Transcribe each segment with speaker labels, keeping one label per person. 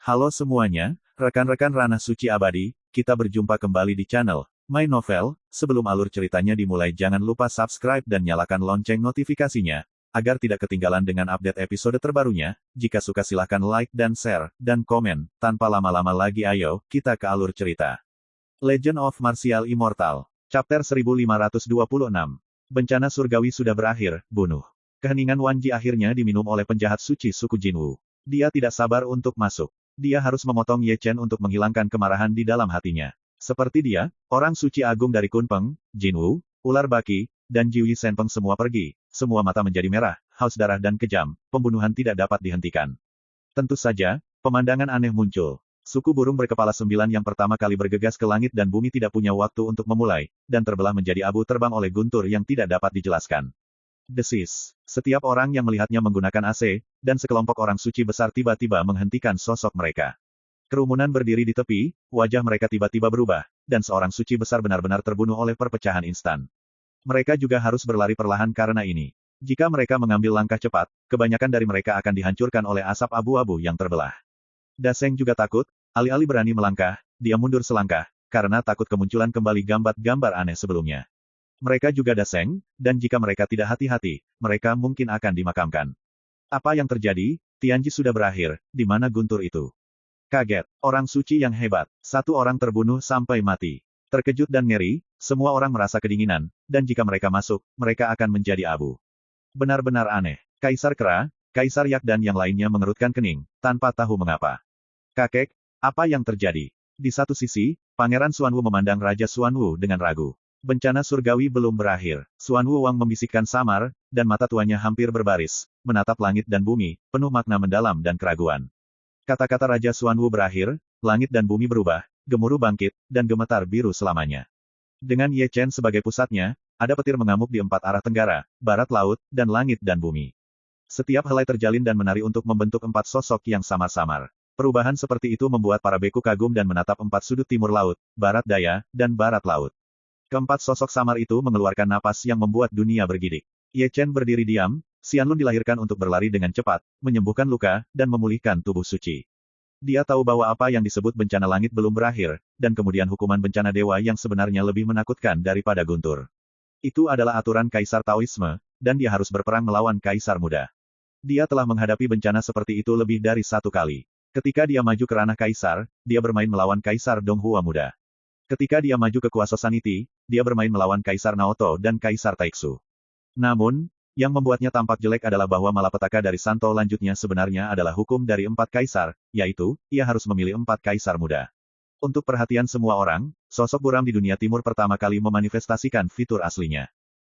Speaker 1: Halo semuanya, rekan-rekan Ranah Suci Abadi, kita berjumpa kembali di channel My Novel. Sebelum alur ceritanya dimulai jangan lupa subscribe dan nyalakan lonceng notifikasinya, agar tidak ketinggalan dengan update episode terbarunya. Jika suka silahkan like dan share, dan komen. Tanpa lama-lama lagi ayo, kita ke alur cerita. Legend of Martial Immortal, Chapter 1526. Bencana surgawi sudah berakhir, bunuh. Keheningan Wanji akhirnya diminum oleh penjahat suci suku Jinwu. Dia tidak sabar untuk masuk. Dia harus memotong Ye Chen untuk menghilangkan kemarahan di dalam hatinya. Seperti dia, orang suci agung dari Kunpeng, Jinwu, Ular Baki, dan Jiwi Senpeng semua pergi. Semua mata menjadi merah, haus darah dan kejam. Pembunuhan tidak dapat dihentikan. Tentu saja, pemandangan aneh muncul. Suku burung berkepala 9 yang pertama kali bergegas ke langit dan bumi tidak punya waktu untuk memulai, dan terbelah menjadi abu terbang oleh guntur yang tidak dapat dijelaskan. Desis. Setiap orang yang melihatnya menggunakan AC, dan sekelompok orang suci besar tiba-tiba menghentikan sosok mereka. Kerumunan berdiri di tepi, wajah mereka tiba-tiba berubah, dan seorang suci besar benar-benar terbunuh oleh perpecahan instan. Mereka juga harus berlari perlahan karena ini. Jika mereka mengambil langkah cepat, kebanyakan dari mereka akan dihancurkan oleh asap abu-abu yang terbelah. Daseng juga takut, alih-alih berani melangkah, dia mundur selangkah, karena takut kemunculan kembali gambar-gambar aneh sebelumnya. Mereka juga Daseng, dan jika mereka tidak hati-hati, mereka mungkin akan dimakamkan. Apa yang terjadi? Tianji sudah berakhir, di mana guntur itu? Kaget, orang suci yang hebat, satu orang terbunuh sampai mati. Terkejut dan ngeri, semua orang merasa kedinginan, dan jika mereka masuk, mereka akan menjadi abu. Benar-benar aneh. Kaisar Kera, Kaisar Yak dan yang lainnya mengerutkan kening, tanpa tahu mengapa. Kakek, apa yang terjadi? Di satu sisi, Pangeran Xuanwu memandang Raja Xuanwu dengan ragu. Bencana surgawi belum berakhir. Xuanwu Wang membisikkan samar, dan mata tuanya hampir berbaris, menatap langit dan bumi, penuh makna mendalam dan keraguan. Kata-kata Raja Xuanwu berakhir, langit dan bumi berubah, gemuruh bangkit, dan gemetar biru selamanya. Dengan Ye Chen sebagai pusatnya, ada petir mengamuk di 4 arah tenggara, barat laut, dan langit dan bumi. Setiap helai terjalin dan menari untuk membentuk 4 sosok yang samar-samar. Perubahan seperti itu membuat para beku kagum dan menatap 4 sudut timur laut, barat daya, dan barat laut. Keempat sosok samar itu mengeluarkan napas yang membuat dunia bergidik. Ye Chen berdiri diam, Xianlun dilahirkan untuk berlari dengan cepat, menyembuhkan luka, dan memulihkan tubuh suci. Dia tahu bahwa apa yang disebut bencana langit belum berakhir, dan kemudian hukuman bencana dewa yang sebenarnya lebih menakutkan daripada guntur. Itu adalah aturan Kaisar Taoisme, dan dia harus berperang melawan Kaisar Muda. Dia telah menghadapi bencana seperti itu lebih dari 1 kali. Ketika dia maju ke ranah Kaisar, dia bermain melawan Kaisar Donghua Muda. Ketika dia maju ke kuasa Sanity, dia bermain melawan Kaisar Naoto dan Kaisar Taixu. Namun, yang membuatnya tampak jelek adalah bahwa malapetaka dari Santo lanjutnya sebenarnya adalah hukum dari 4 kaisar, yaitu, ia harus memilih 4 kaisar muda. Untuk perhatian semua orang, sosok buram di dunia timur pertama kali memanifestasikan fitur aslinya.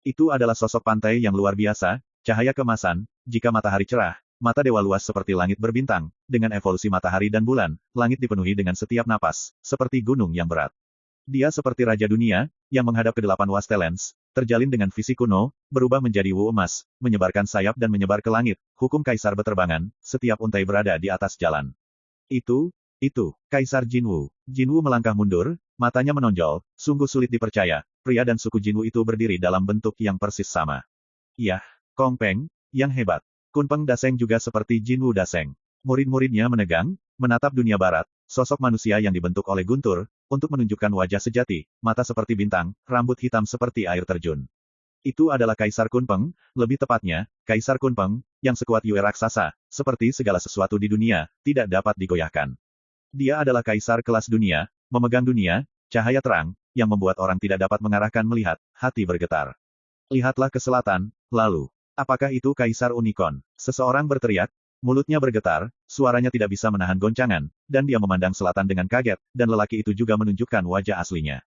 Speaker 1: Itu adalah sosok pantai yang luar biasa, cahaya kemasan, jika matahari cerah, mata dewa luas seperti langit berbintang, dengan evolusi matahari dan bulan, langit dipenuhi dengan setiap napas, seperti gunung yang berat. Dia seperti Raja Dunia, yang menghadap ke 8 Wastelens, terjalin dengan visi kuno, berubah menjadi wu emas, menyebarkan sayap dan menyebar ke langit, hukum Kaisar beterbangan, setiap untai berada di atas jalan. Itu, Kaisar Jinwu. Jinwu melangkah mundur, matanya menonjol, sungguh sulit dipercaya, pria dan suku Jinwu itu berdiri dalam bentuk yang persis sama. Yah, Kong Peng, yang hebat. Kunpeng Daseng juga seperti Jinwu Daseng. Murid-muridnya menegang, menatap dunia barat, sosok manusia yang dibentuk oleh guntur, untuk menunjukkan wajah sejati, mata seperti bintang, rambut hitam seperti air terjun. Itu adalah Kaisar Kunpeng, lebih tepatnya, Kaisar Kunpeng, yang sekuat Yue raksasa, seperti segala sesuatu di dunia, tidak dapat digoyahkan. Dia adalah Kaisar kelas dunia, memegang dunia, cahaya terang, yang membuat orang tidak dapat mengarahkan melihat, hati bergetar. Lihatlah ke selatan, lalu. Apakah itu Kaisar Unicorn? Seseorang berteriak, mulutnya bergetar, suaranya tidak bisa menahan goncangan, dan dia memandang selatan dengan kaget, dan lelaki itu juga menunjukkan wajah aslinya.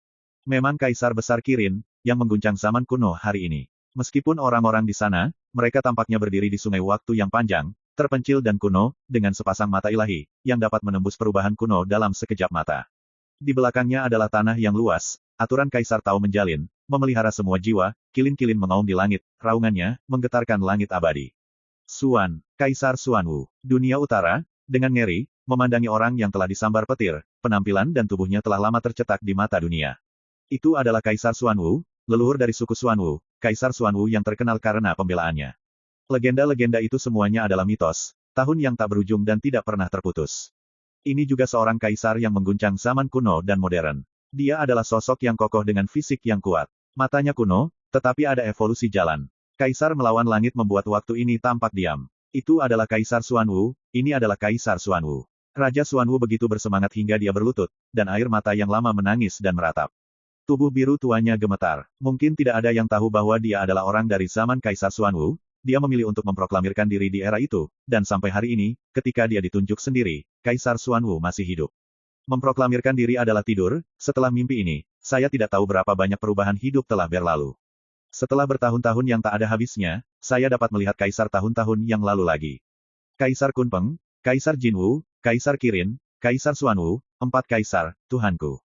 Speaker 1: Memang Kaisar Besar Kirin, yang mengguncang zaman kuno hari ini. Meskipun orang-orang di sana, mereka tampaknya berdiri di sungai waktu yang panjang, terpencil dan kuno, dengan sepasang mata ilahi, yang dapat menembus perubahan kuno dalam sekejap mata. Di belakangnya adalah tanah yang luas, aturan Kaisar Tao menjalin, memelihara semua jiwa, kilin-kilin mengaum di langit, raungannya, menggetarkan langit abadi. Xuan, Kaisar Xuanwu, dunia utara, dengan ngeri, memandangi orang yang telah disambar petir, penampilan dan tubuhnya telah lama tercetak di mata dunia. Itu adalah Kaisar Xuanwu, leluhur dari suku Xuanwu, Kaisar Xuanwu yang terkenal karena pembelaannya. Legenda-legenda itu semuanya adalah mitos, tahun yang tak berujung dan tidak pernah terputus. Ini juga seorang kaisar yang mengguncang zaman kuno dan modern. Dia adalah sosok yang kokoh dengan fisik yang kuat. Matanya kuno, tetapi ada evolusi jalan. Kaisar melawan langit membuat waktu ini tampak diam. Itu adalah Kaisar Xuanwu, ini adalah Kaisar Xuanwu. Raja Xuanwu begitu bersemangat hingga dia berlutut, dan air mata yang lama menangis dan meratap. Tubuh biru tuanya gemetar. Mungkin tidak ada yang tahu bahwa dia adalah orang dari zaman Kaisar Xuanwu. Dia memilih untuk memproklamirkan diri di era itu, dan sampai hari ini, ketika dia ditunjuk sendiri, Kaisar Xuanwu masih hidup. Memproklamirkan diri adalah tidur, setelah mimpi ini, saya tidak tahu berapa banyak perubahan hidup telah berlalu. Setelah bertahun-tahun yang tak ada habisnya, saya dapat melihat Kaisar tahun-tahun yang lalu lagi. Kaisar Kunpeng, Kaisar Jinwu, Kaisar Kirin, Kaisar Xuanwu, 4 kaisar, Tuhanku.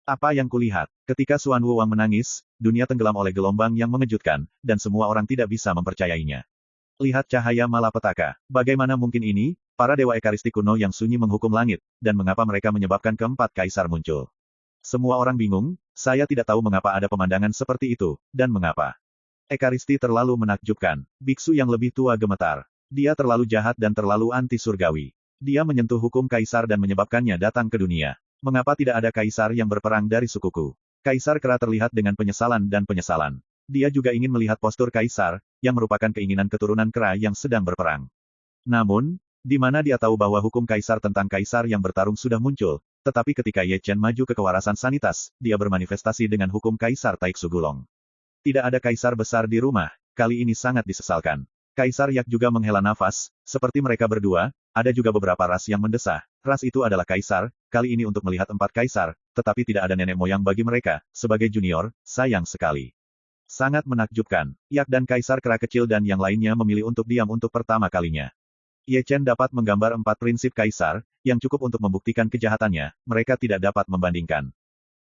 Speaker 1: Apa yang kulihat? Ketika Xuanwu Wang menangis, dunia tenggelam oleh gelombang yang mengejutkan, dan semua orang tidak bisa mempercayainya. Lihat cahaya malapetaka. Bagaimana mungkin ini, para dewa ekaristi kuno yang sunyi menghukum langit, dan mengapa mereka menyebabkan keempat kaisar muncul? Semua orang bingung, saya tidak tahu mengapa ada pemandangan seperti itu, dan mengapa. Ekaristi terlalu menakjubkan. Biksu yang lebih tua gemetar. Dia terlalu jahat dan terlalu anti-surgawi. Dia menyentuh hukum kaisar dan menyebabkannya datang ke dunia. Mengapa tidak ada kaisar yang berperang dari sukuku? Kaisar Kera terlihat dengan penyesalan dan penyesalan. Dia juga ingin melihat postur kaisar, yang merupakan keinginan keturunan Kera yang sedang berperang. Namun, di mana dia tahu bahwa hukum kaisar tentang kaisar yang bertarung sudah muncul, tetapi ketika Ye Chen maju ke kewarasan sanitas, dia bermanifestasi dengan hukum kaisar Taiksu Gulong. Tidak ada kaisar besar di rumah, kali ini sangat disesalkan. Kaisar Yak juga menghela nafas, seperti mereka berdua, ada juga beberapa ras yang mendesah. Ras itu adalah kaisar, kali ini untuk melihat 4 kaisar, tetapi tidak ada nenek moyang bagi mereka, sebagai junior, sayang sekali. Sangat menakjubkan. Yak dan Kaisar Kera kecil dan yang lainnya memilih untuk diam untuk pertama kalinya. Ye Chen dapat menggambar 4 prinsip kaisar, yang cukup untuk membuktikan kejahatannya, mereka tidak dapat membandingkan.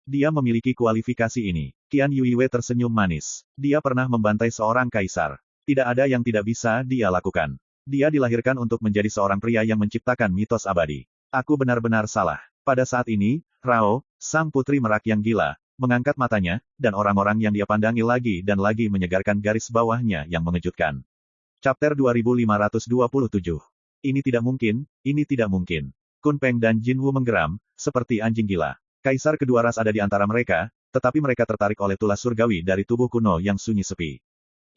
Speaker 1: Dia memiliki kualifikasi ini. Qian Yuiwei tersenyum manis. Dia pernah membantai seorang kaisar. Tidak ada yang tidak bisa dia lakukan. Dia dilahirkan untuk menjadi seorang pria yang menciptakan mitos abadi. Aku benar-benar salah. Pada saat ini, Rao, sang putri merak yang gila, mengangkat matanya, dan orang-orang yang dia pandangi lagi dan lagi menyegarkan garis bawahnya yang mengejutkan. Chapter 2527. Ini tidak mungkin, ini tidak mungkin. Kun Peng dan Jin Wu menggeram, seperti anjing gila. Kaisar kedua ras ada di antara mereka, tetapi mereka tertarik oleh tulas surgawi dari tubuh kuno yang sunyi sepi.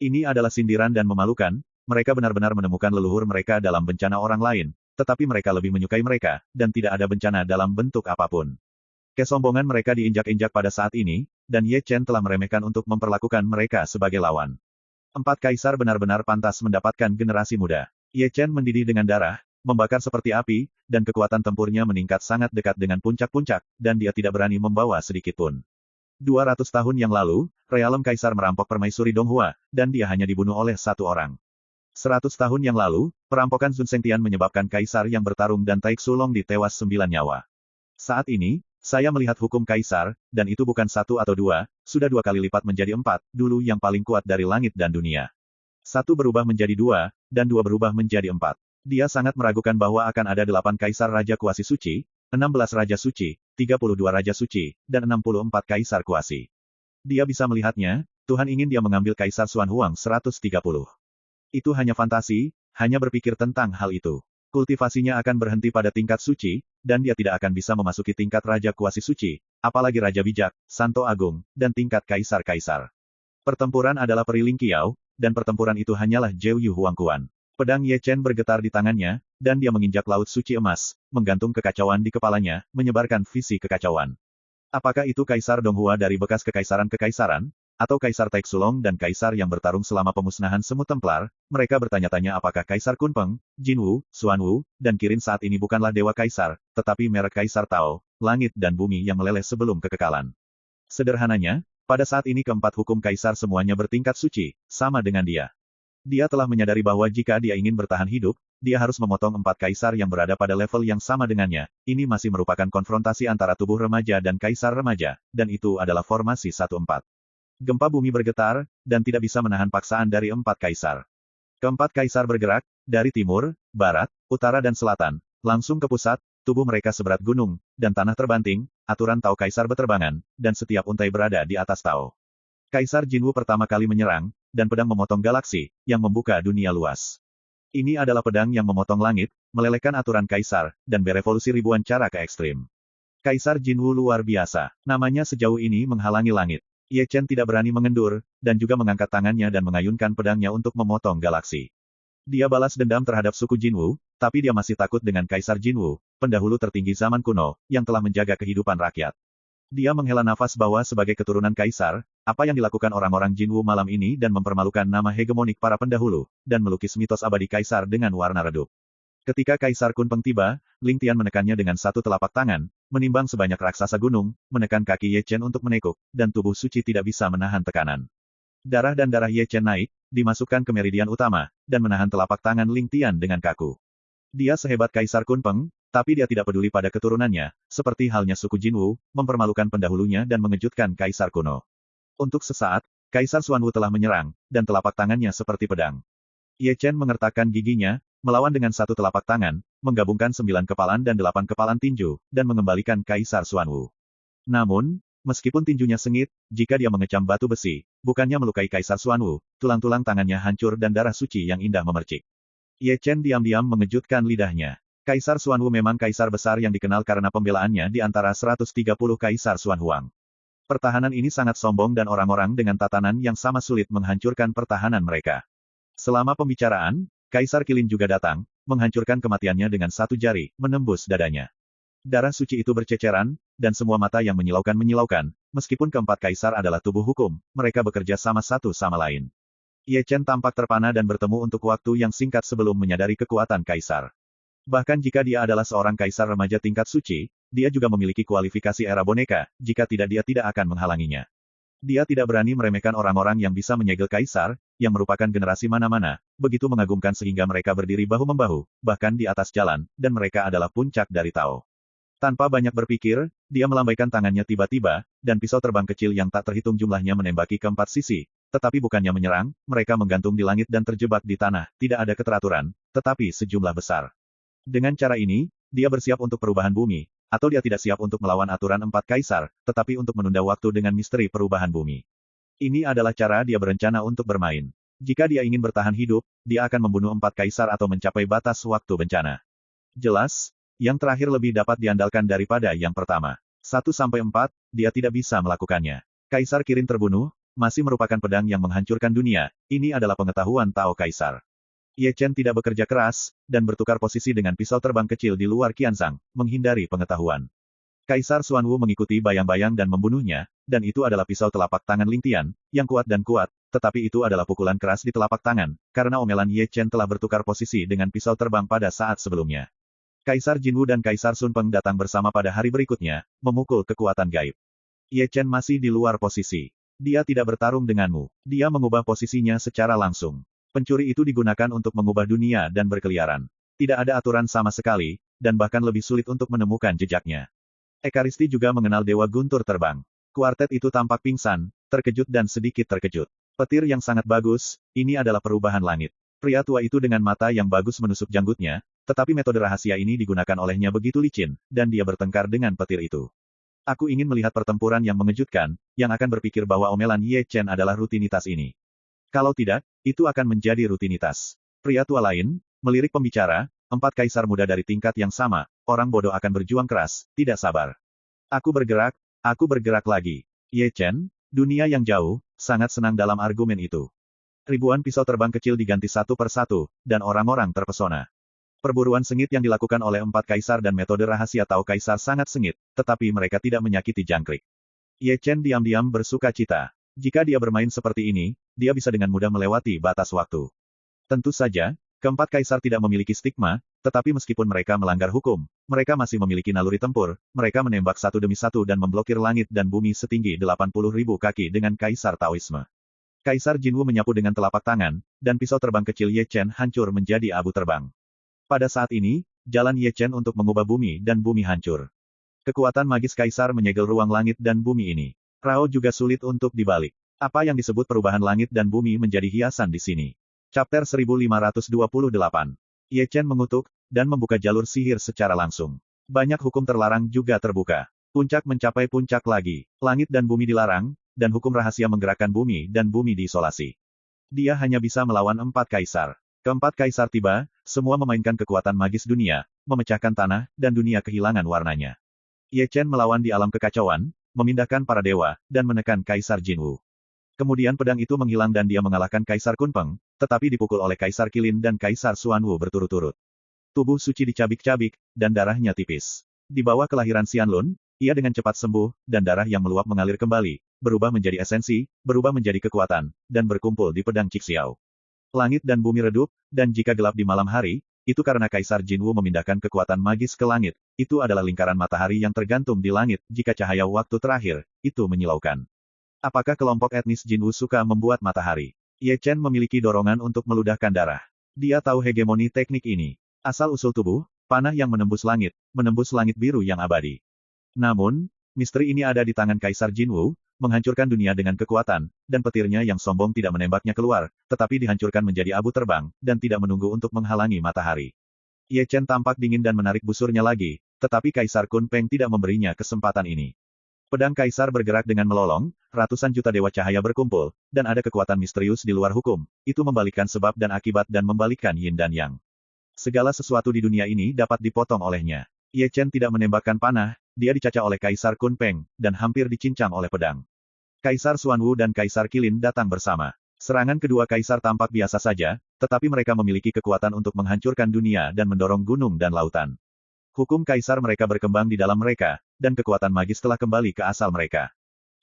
Speaker 1: Ini adalah sindiran dan memalukan, mereka benar-benar menemukan leluhur mereka dalam bencana orang lain, tetapi mereka lebih menyukai mereka, dan tidak ada bencana dalam bentuk apapun. Kesombongan mereka diinjak-injak pada saat ini, dan Ye Chen telah meremehkan untuk memperlakukan mereka sebagai lawan. 4 kaisar benar-benar pantas mendapatkan generasi muda. Ye Chen mendidih dengan darah, membakar seperti api, dan kekuatan tempurnya meningkat sangat dekat dengan puncak-puncak, dan dia tidak berani membawa sedikit pun. 200 tahun yang lalu, realem kaisar merampok permaisuri Donghua, dan dia hanya dibunuh oleh 1 orang. 100 tahun yang lalu, perampokan Sun Sengtian menyebabkan kaisar yang bertarung dan Taiksu Long ditewas 9 nyawa. Saat ini, saya melihat hukum kaisar, dan itu bukan 1 atau 2, sudah 2 kali lipat menjadi 4, dulu yang paling kuat dari langit dan dunia. 1 berubah menjadi 2, dan 2 berubah menjadi 4. Dia sangat meragukan bahwa akan ada 8 kaisar Raja Kuasi Suci, 16 Raja Suci, 32 Raja Suci, dan 64 Kaisar Kuasi. Dia bisa melihatnya, Tuhan ingin dia mengambil Kaisar Xuan Huang 130. Itu hanya fantasi, hanya berpikir tentang hal itu. Kultivasinya akan berhenti pada tingkat suci, dan dia tidak akan bisa memasuki tingkat Raja Kuasi Suci, apalagi Raja Bijak, Santo Agung, dan tingkat Kaisar-Kaisar. Pertempuran adalah periling kiau, dan pertempuran itu hanyalah Jeu Yu Huangquan. Pedang Ye Chen bergetar di tangannya, dan dia menginjak laut suci emas, menggantung kekacauan di kepalanya, menyebarkan visi kekacauan. Apakah itu Kaisar Donghua dari bekas kekaisaran-kekaisaran, atau Kaisar Taiksulong dan Kaisar yang bertarung selama pemusnahan Semut Templar? Mereka bertanya-tanya apakah Kaisar Kunpeng, Jinwu, Xuanwu, dan Kirin saat ini bukanlah dewa kaisar, tetapi merek Kaisar Tao, langit dan bumi yang meleleh sebelum kekekalan. Sederhananya, pada saat ini keempat hukum kaisar semuanya bertingkat suci, sama dengan dia. Dia telah menyadari bahwa jika dia ingin bertahan hidup, dia harus memotong 4 kaisar yang berada pada level yang sama dengannya. Ini masih merupakan konfrontasi antara tubuh remaja dan kaisar remaja, dan itu adalah formasi 1-4. Gempa bumi bergetar, dan tidak bisa menahan paksaan dari 4 kaisar. Keempat kaisar bergerak, dari timur, barat, utara dan selatan, langsung ke pusat, tubuh mereka seberat gunung, dan tanah terbanting, aturan Tao kaisar beterbangan, dan setiap untai berada di atas Tao. Kaisar Jinwu pertama kali menyerang, dan pedang memotong galaksi, yang membuka dunia luas. Ini adalah pedang yang memotong langit, melelehkan aturan kaisar, dan berevolusi ribuan cara ke ekstrim. Kaisar Jinwu luar biasa. Namanya sejauh ini menghalangi langit. Ye Chen tidak berani mengendur, dan juga mengangkat tangannya dan mengayunkan pedangnya untuk memotong galaksi. Dia balas dendam terhadap suku Jinwu, tapi dia masih takut dengan Kaisar Jinwu, pendahulu tertinggi zaman kuno, yang telah menjaga kehidupan rakyat. Dia menghela nafas bahwa sebagai keturunan kaisar, apa yang dilakukan orang-orang Jinwu malam ini dan mempermalukan nama hegemonik para pendahulu, dan melukis mitos abadi kaisar dengan warna redup. Ketika Kaisar Kunpeng tiba, Ling Tian menekannya dengan satu telapak tangan, menimbang sebanyak raksasa gunung, menekan kaki Ye Chen untuk menekuk, dan tubuh suci tidak bisa menahan tekanan. Darah dan darah Ye Chen naik, dimasukkan ke meridian utama, dan menahan telapak tangan Ling Tian dengan kaku. Dia sehebat Kaisar Kunpeng, tapi dia tidak peduli pada keturunannya, seperti halnya suku Jinwu, mempermalukan pendahulunya dan mengejutkan Kaisar kuno. Untuk sesaat, Kaisar Xuanwu telah menyerang, dan telapak tangannya seperti pedang. Ye Chen mengertakkan giginya, melawan dengan satu telapak tangan, menggabungkan 9 kepalan dan 8 kepalan tinju, dan mengembalikan Kaisar Xuanwu. Namun, meskipun tinjunya sengit, jika dia mengecam batu besi, bukannya melukai Kaisar Xuanwu, tulang-tulang tangannya hancur dan darah suci yang indah memercik. Ye Chen diam-diam mengejutkan lidahnya. Kaisar Xuanwu memang kaisar besar yang dikenal karena pembelaannya di antara 130 kaisar Xuanhuang. Pertahanan ini sangat sombong dan orang-orang dengan tatanan yang sama sulit menghancurkan pertahanan mereka. Selama pembicaraan, Kaisar Qilin juga datang, menghancurkan kematiannya dengan satu jari, menembus dadanya. Darah suci itu berceceran, dan semua mata yang menyilaukan, meskipun keempat kaisar adalah tubuh hukum, mereka bekerja sama satu sama lain. Ye Chen tampak terpana dan bertemu untuk waktu yang singkat sebelum menyadari kekuatan kaisar. Bahkan jika dia adalah seorang kaisar remaja tingkat suci, dia juga memiliki kualifikasi era boneka, jika tidak dia tidak akan menghalanginya. Dia tidak berani meremehkan orang-orang yang bisa menyegel kaisar, yang merupakan generasi mana-mana, begitu mengagumkan sehingga mereka berdiri bahu-membahu, bahkan di atas jalan, dan mereka adalah puncak dari Tao. Tanpa banyak berpikir, dia melambaikan tangannya tiba-tiba, dan pisau terbang kecil yang tak terhitung jumlahnya menembaki keempat sisi, tetapi bukannya menyerang, mereka menggantung di langit dan terjebak di tanah, tidak ada keteraturan, tetapi sejumlah besar. Dengan cara ini, dia bersiap untuk perubahan bumi, atau dia tidak siap untuk melawan aturan empat kaisar, tetapi untuk menunda waktu dengan misteri perubahan bumi. Ini adalah cara dia berencana untuk bermain. Jika dia ingin bertahan hidup, dia akan membunuh empat kaisar atau mencapai batas waktu bencana. Jelas, yang terakhir lebih dapat diandalkan daripada yang pertama. 1-4, dia tidak bisa melakukannya. Kaisar Kirin terbunuh, masih merupakan pedang yang menghancurkan dunia, ini adalah pengetahuan Tao Kaisar. Ye Chen tidak bekerja keras, dan bertukar posisi dengan pisau terbang kecil di luar Qianzhang, menghindari pengetahuan. Kaisar Xuanwu mengikuti bayang-bayang dan membunuhnya, dan itu adalah pisau telapak tangan Ling Tian, yang kuat dan kuat, tetapi itu adalah pukulan keras di telapak tangan, karena omelan Ye Chen telah bertukar posisi dengan pisau terbang pada saat sebelumnya. Kaisar Jinwu dan Kaisar Sun Peng datang bersama pada hari berikutnya, memukul kekuatan gaib. Ye Chen masih di luar posisi. Dia tidak bertarung denganmu. Dia mengubah posisinya secara langsung. Pencuri itu digunakan untuk mengubah dunia dan berkeliaran. Tidak ada aturan sama sekali, dan bahkan lebih sulit untuk menemukan jejaknya. Ekaristi juga mengenal Dewa Guntur terbang. Kuartet itu tampak pingsan, terkejut dan sedikit terkejut. Petir yang sangat bagus, ini adalah perubahan langit. Pria tua itu dengan mata yang bagus menusuk janggutnya, tetapi metode rahasia ini digunakan olehnya begitu licin, dan dia bertengkar dengan petir itu. Aku ingin melihat pertempuran yang mengejutkan, yang akan berpikir bahwa omelan Ye Chen adalah rutinitas ini. Kalau tidak, itu akan menjadi rutinitas. Pria tua lain, melirik pembicara, empat kaisar muda dari tingkat yang sama, orang bodoh akan berjuang keras, tidak sabar. Aku bergerak lagi. Ye Chen, dunia yang jauh, sangat senang dalam argumen itu. Ribuan pisau terbang kecil diganti satu per satu, dan orang-orang terpesona. Perburuan sengit yang dilakukan oleh empat kaisar dan metode rahasia Tao Kaisar sangat sengit, tetapi mereka tidak menyakiti jangkrik. Ye Chen diam-diam bersuka cita. Jika dia bermain seperti ini, dia bisa dengan mudah melewati batas waktu. Tentu saja, keempat kaisar tidak memiliki stigma, tetapi meskipun mereka melanggar hukum, mereka masih memiliki naluri tempur, mereka menembak satu demi satu dan memblokir langit dan bumi setinggi 80.000 kaki dengan kaisar Taoisme. Kaisar Jinwu menyapu dengan telapak tangan, dan pisau terbang kecil Ye Chen hancur menjadi abu terbang. Pada saat ini, jalan Ye Chen untuk mengubah bumi dan bumi hancur. Kekuatan magis kaisar menyegel ruang langit dan bumi ini. Rao juga sulit untuk dibalik. Apa yang disebut perubahan langit dan bumi menjadi hiasan di sini. Chapter 1528. Ye Chen mengutuk, dan membuka jalur sihir secara langsung. Banyak hukum terlarang juga terbuka. Puncak mencapai puncak lagi. Langit dan bumi dilarang, dan hukum rahasia menggerakkan bumi dan bumi diisolasi. Dia hanya bisa melawan empat kaisar. Keempat kaisar tiba, semua memainkan kekuatan magis dunia, memecahkan tanah, dan dunia kehilangan warnanya. Ye Chen melawan di alam kekacauan, memindahkan para dewa, dan menekan Kaisar Jinwu. Kemudian pedang itu menghilang dan dia mengalahkan Kaisar Kunpeng, tetapi dipukul oleh Kaisar Qilin dan Kaisar Xuanwu berturut-turut. Tubuh suci dicabik-cabik, dan darahnya tipis. Di bawah kelahiran Xianlun, ia dengan cepat sembuh, dan darah yang meluap mengalir kembali, berubah menjadi esensi, berubah menjadi kekuatan, dan berkumpul di pedang Cixiao. Langit dan bumi redup, dan jika gelap di malam hari, itu karena Kaisar Jinwu memindahkan kekuatan magis ke langit. Itu adalah lingkaran matahari yang tergantung di langit, jika cahaya waktu terakhir, itu menyilaukan. Apakah kelompok etnis Jinwu suka membuat matahari? Ye Chen memiliki dorongan untuk meludahkan darah. Dia tahu hegemoni teknik ini. Asal-usul tubuh, panah yang menembus langit biru yang abadi. Namun, misteri ini ada di tangan Kaisar Jinwu, menghancurkan dunia dengan kekuatan, dan petirnya yang sombong tidak menembaknya keluar, tetapi dihancurkan menjadi abu terbang, dan tidak menunggu untuk menghalangi matahari. Ye Chen tampak dingin dan menarik busurnya lagi, tetapi Kaisar Kunpeng tidak memberinya kesempatan ini. Pedang Kaisar bergerak dengan melolong, ratusan juta dewa cahaya berkumpul, dan ada kekuatan misterius di luar hukum, itu membalikkan sebab dan akibat dan membalikkan yin dan yang. Segala sesuatu di dunia ini dapat dipotong olehnya. Ye Chen tidak menembakkan panah, dia dicacah oleh Kaisar Kunpeng, dan hampir dicincang oleh pedang. Kaisar Xuanwu dan Kaisar Qilin datang bersama. Serangan kedua kaisar tampak biasa saja, tetapi mereka memiliki kekuatan untuk menghancurkan dunia dan mendorong gunung dan lautan. Hukum kaisar mereka berkembang di dalam mereka, dan kekuatan magis telah kembali ke asal mereka.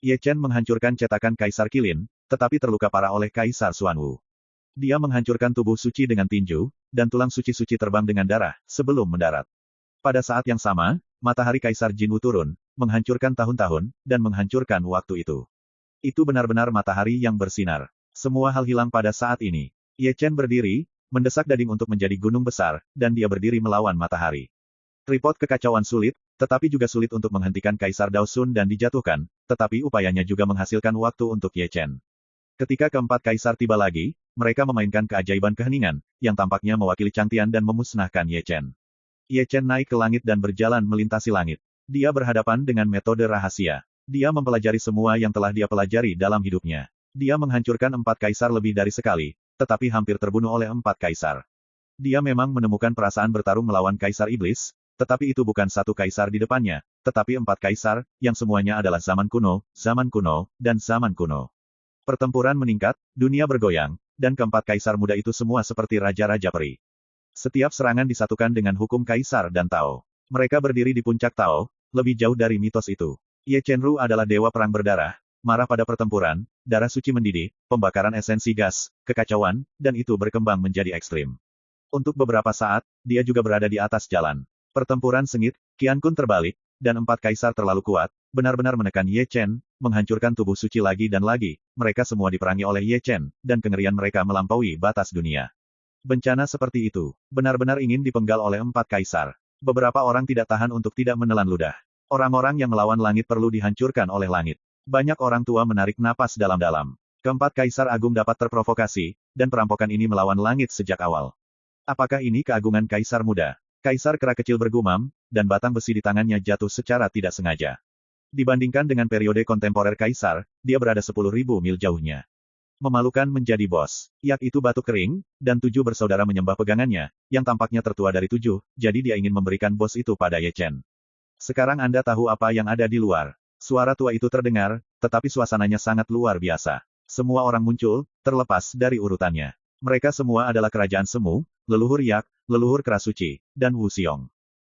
Speaker 1: Ye Chen menghancurkan cetakan Kaisar Qilin, tetapi terluka parah oleh Kaisar Xuanwu. Dia menghancurkan tubuh suci dengan tinju, dan tulang suci-suci terbang dengan darah, sebelum mendarat. Pada saat yang sama, matahari Kaisar Jinwu turun, menghancurkan tahun-tahun, dan menghancurkan waktu itu. Itu benar-benar matahari yang bersinar. Semua hal hilang pada saat ini. Ye Chen berdiri, mendesak daging untuk menjadi gunung besar, dan dia berdiri melawan matahari. Tripod kekacauan sulit, tetapi juga sulit untuk menghentikan Kaisar Daosun dan dijatuhkan, tetapi upayanya juga menghasilkan waktu untuk Ye Chen. Ketika keempat kaisar tiba lagi, mereka memainkan keajaiban keheningan, yang tampaknya mewakili Changtian dan memusnahkan Ye Chen. Ye Chen naik ke langit dan berjalan melintasi langit. Dia berhadapan dengan metode rahasia. Dia mempelajari semua yang telah dia pelajari dalam hidupnya. Dia menghancurkan 4 kaisar lebih dari sekali, tetapi hampir terbunuh oleh 4 kaisar. Dia memang menemukan perasaan bertarung melawan Kaisar Iblis, tetapi itu bukan satu kaisar di depannya, tetapi 4 kaisar, yang semuanya adalah zaman kuno, dan zaman kuno. Pertempuran meningkat, dunia bergoyang, dan keempat kaisar muda itu semua seperti raja-raja peri. Setiap serangan disatukan dengan hukum kaisar dan Tao. Mereka berdiri di puncak Tao, lebih jauh dari mitos itu. Ye Chenru adalah dewa perang berdarah, marah pada pertempuran, darah suci mendidih, pembakaran esensi gas, kekacauan, dan itu berkembang menjadi ekstrim. Untuk beberapa saat, dia juga berada di atas jalan. Pertempuran sengit, Qian Kun terbalik, dan 4 kaisar terlalu kuat, benar-benar menekan Ye Chen, menghancurkan tubuh suci lagi dan lagi, mereka semua diperangi oleh Ye Chen, dan kengerian mereka melampaui batas dunia. Bencana seperti itu, benar-benar ingin dipenggal oleh 4 kaisar. Beberapa orang tidak tahan untuk tidak menelan ludah. Orang-orang yang melawan langit perlu dihancurkan oleh langit. Banyak orang tua menarik napas dalam-dalam. Keempat kaisar agung dapat terprovokasi, dan perampokan ini melawan langit sejak awal. Apakah ini keagungan kaisar muda? Kaisar kera kecil bergumam, dan batang besi di tangannya jatuh secara tidak sengaja. Dibandingkan dengan periode kontemporer kaisar, dia berada 10.000 mil jauhnya. Memalukan menjadi bos. Yak itu batuk kering, dan 7 bersaudara menyembah pegangannya, yang tampaknya tertua dari 7, jadi dia ingin memberikan bos itu pada Ye Chen. Sekarang Anda tahu apa yang ada di luar. Suara tua itu terdengar, tetapi suasananya sangat luar biasa. Semua orang muncul, terlepas dari urutannya. Mereka semua adalah kerajaan semu, leluhur Yak, leluhur kera suci, dan Wu Xiong.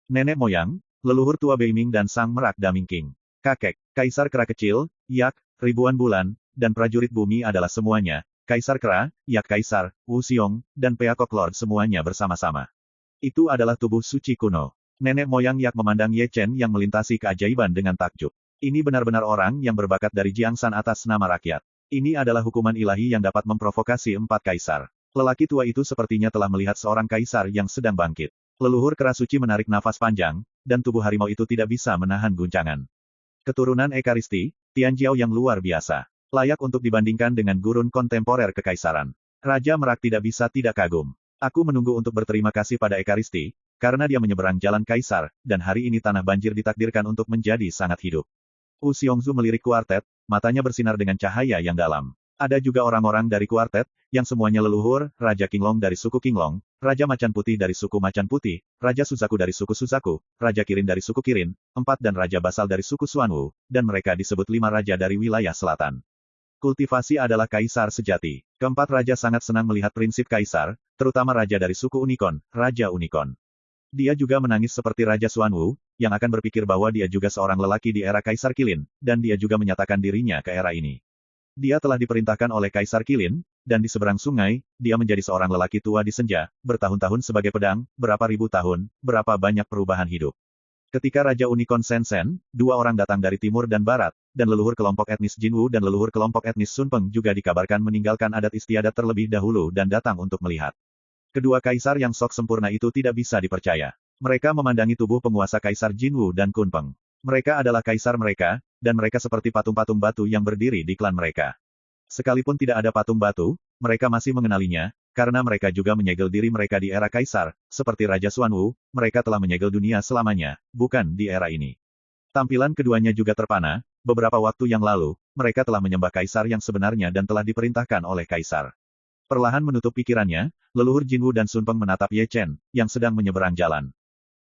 Speaker 1: Nenek moyang, leluhur tua Beiming dan sang merak Daming King. Kakek, kaisar kera kecil, Yak, ribuan bulan, dan prajurit bumi adalah semuanya, kaisar kera, Yak kaisar, Wu Xiong, dan Peacock Lord semuanya bersama-sama. Itu adalah tubuh suci kuno. Nenek moyang Yak memandang Ye Chen yang melintasi keajaiban dengan takjub. Ini benar-benar orang yang berbakat dari Jiangsan atas nama rakyat. Ini adalah hukuman ilahi yang dapat memprovokasi 4 kaisar. Lelaki tua itu sepertinya telah melihat seorang kaisar yang sedang bangkit. Leluhur kera suci menarik nafas panjang, dan tubuh harimau itu tidak bisa menahan guncangan. Keturunan Ekaristi, Tianjiao yang luar biasa. Layak untuk dibandingkan dengan gurun kontemporer kekaisaran. Raja Merak tidak bisa tidak kagum. Aku menunggu untuk berterima kasih pada Ekaristi, karena dia menyeberang jalan kaisar, dan hari ini tanah banjir ditakdirkan untuk menjadi sangat hidup. Wu Xiongzu melirik kuartet, matanya bersinar dengan cahaya yang dalam. Ada juga orang-orang dari kuartet, yang semuanya leluhur, Raja Qinglong dari suku Qinglong, Raja Macan Putih dari suku Macan Putih, Raja Suzaku dari suku Suzaku, Raja Kirin dari suku Kirin, 4 dan Raja Basal dari suku Xuanwu, dan mereka disebut 5 raja dari wilayah selatan. Kultivasi adalah kaisar sejati. Keempat raja sangat senang melihat prinsip kaisar, terutama raja dari suku Unicorn, Raja Unicorn. Dia juga menangis seperti Raja Xuanwu, yang akan berpikir bahwa dia juga seorang lelaki di era Kaisar Qilin, dan dia juga menyatakan dirinya ke era ini. Dia telah diperintahkan oleh Kaisar Qilin, dan di seberang sungai, dia menjadi seorang lelaki tua di senja, bertahun-tahun sebagai pedang, berapa ribu tahun, berapa banyak perubahan hidup. Ketika Raja Unicorn Shenzhen, 2 orang datang dari timur dan barat, dan leluhur kelompok etnis Jinwu dan leluhur kelompok etnis Sun Peng juga dikabarkan meninggalkan adat istiadat terlebih dahulu dan datang untuk melihat. Kedua kaisar yang sok sempurna itu tidak bisa dipercaya. Mereka memandangi tubuh penguasa Kaisar Jinwu dan Kun Peng. Mereka adalah kaisar mereka, dan mereka seperti patung-patung batu yang berdiri di klan mereka. Sekalipun tidak ada patung batu, mereka masih mengenalinya, karena mereka juga menyegel diri mereka di era kaisar, seperti Raja Xuanwu, mereka telah menyegel dunia selamanya, bukan di era ini. Tampilan keduanya juga terpana, beberapa waktu yang lalu, mereka telah menyembah kaisar yang sebenarnya dan telah diperintahkan oleh kaisar. Perlahan menutup pikirannya, leluhur Jinwu dan Sun Peng menatap Ye Chen, yang sedang menyeberang jalan.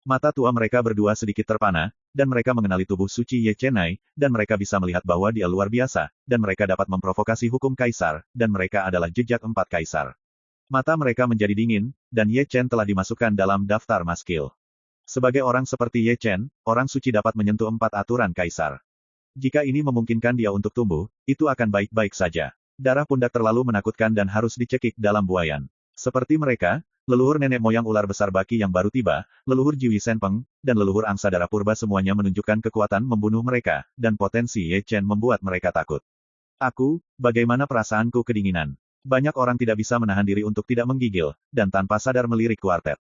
Speaker 1: Mata tua mereka berdua sedikit terpana, dan mereka mengenali tubuh suci Ye Chenai, dan mereka bisa melihat bahwa dia luar biasa, dan mereka dapat memprovokasi hukum kaisar, dan mereka adalah jejak 4 kaisar. Mata mereka menjadi dingin, dan Ye Chen telah dimasukkan dalam daftar maskil. Sebagai orang seperti Ye Chen, orang suci dapat menyentuh 4 aturan kaisar. Jika ini memungkinkan dia untuk tumbuh, itu akan baik-baik saja. Darah pundak terlalu menakutkan dan harus dicekik dalam buayan. Seperti mereka, leluhur nenek moyang ular besar baki yang baru tiba, leluhur Jiwi Senpeng, dan leluhur angsa darah purba semuanya menunjukkan kekuatan membunuh mereka, dan potensi Ye Chen membuat mereka takut. Aku, bagaimana perasaanku kedinginan? Banyak orang tidak bisa menahan diri untuk tidak menggigil, dan tanpa sadar melirik kuartet.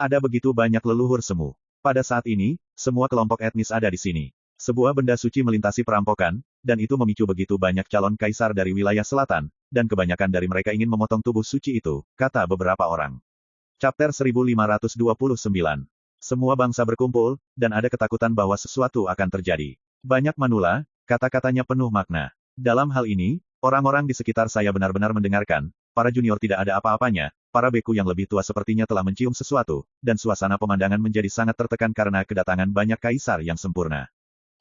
Speaker 1: Ada begitu banyak leluhur semu. Pada saat ini, semua kelompok etnis ada di sini. Sebuah benda suci melintasi perampokan, dan itu memicu begitu banyak calon kaisar dari wilayah selatan, dan kebanyakan dari mereka ingin memotong tubuh suci itu, kata beberapa orang. Chapter 1529. Semua bangsa berkumpul, dan ada ketakutan bahwa sesuatu akan terjadi. Banyak manula, kata-katanya penuh makna. Dalam hal ini, orang-orang di sekitar saya benar-benar mendengarkan, para junior tidak ada apa-apanya, para beku yang lebih tua sepertinya telah mencium sesuatu, dan suasana pemandangan menjadi sangat tertekan karena kedatangan banyak kaisar yang sempurna.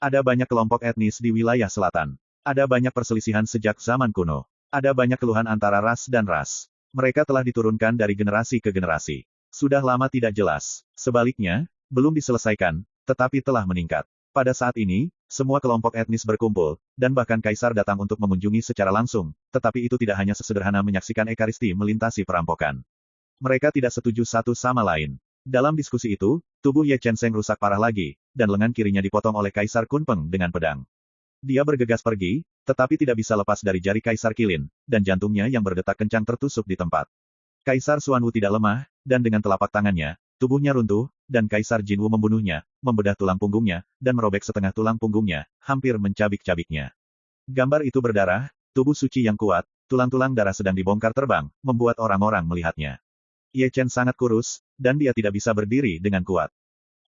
Speaker 1: Ada banyak kelompok etnis di wilayah selatan. Ada banyak perselisihan sejak zaman kuno. Ada banyak keluhan antara ras dan ras. Mereka telah diturunkan dari generasi ke generasi. Sudah lama tidak jelas. Sebaliknya, belum diselesaikan, tetapi telah meningkat. Pada saat ini, semua kelompok etnis berkumpul, dan bahkan kaisar datang untuk mengunjungi secara langsung, tetapi itu tidak hanya sesederhana menyaksikan ekaristi melintasi perampokan. Mereka tidak setuju satu sama lain. Dalam diskusi itu, tubuh Ye Chen Sheng rusak parah lagi, dan lengan kirinya dipotong oleh Kaisar Kun Peng dengan pedang. Dia bergegas pergi, tetapi tidak bisa lepas dari jari Kaisar Qilin, dan jantungnya yang berdetak kencang tertusuk di tempat. Kaisar Xuanwu tidak lemah, dan dengan telapak tangannya, tubuhnya runtuh, dan Kaisar Jinwu membunuhnya, membedah tulang punggungnya, dan merobek setengah tulang punggungnya, hampir mencabik-cabiknya. Gambar itu berdarah, tubuh suci yang kuat, tulang-tulang darah sedang dibongkar terbang, membuat orang-orang melihatnya. Ye Chen sangat kurus, dan dia tidak bisa berdiri dengan kuat.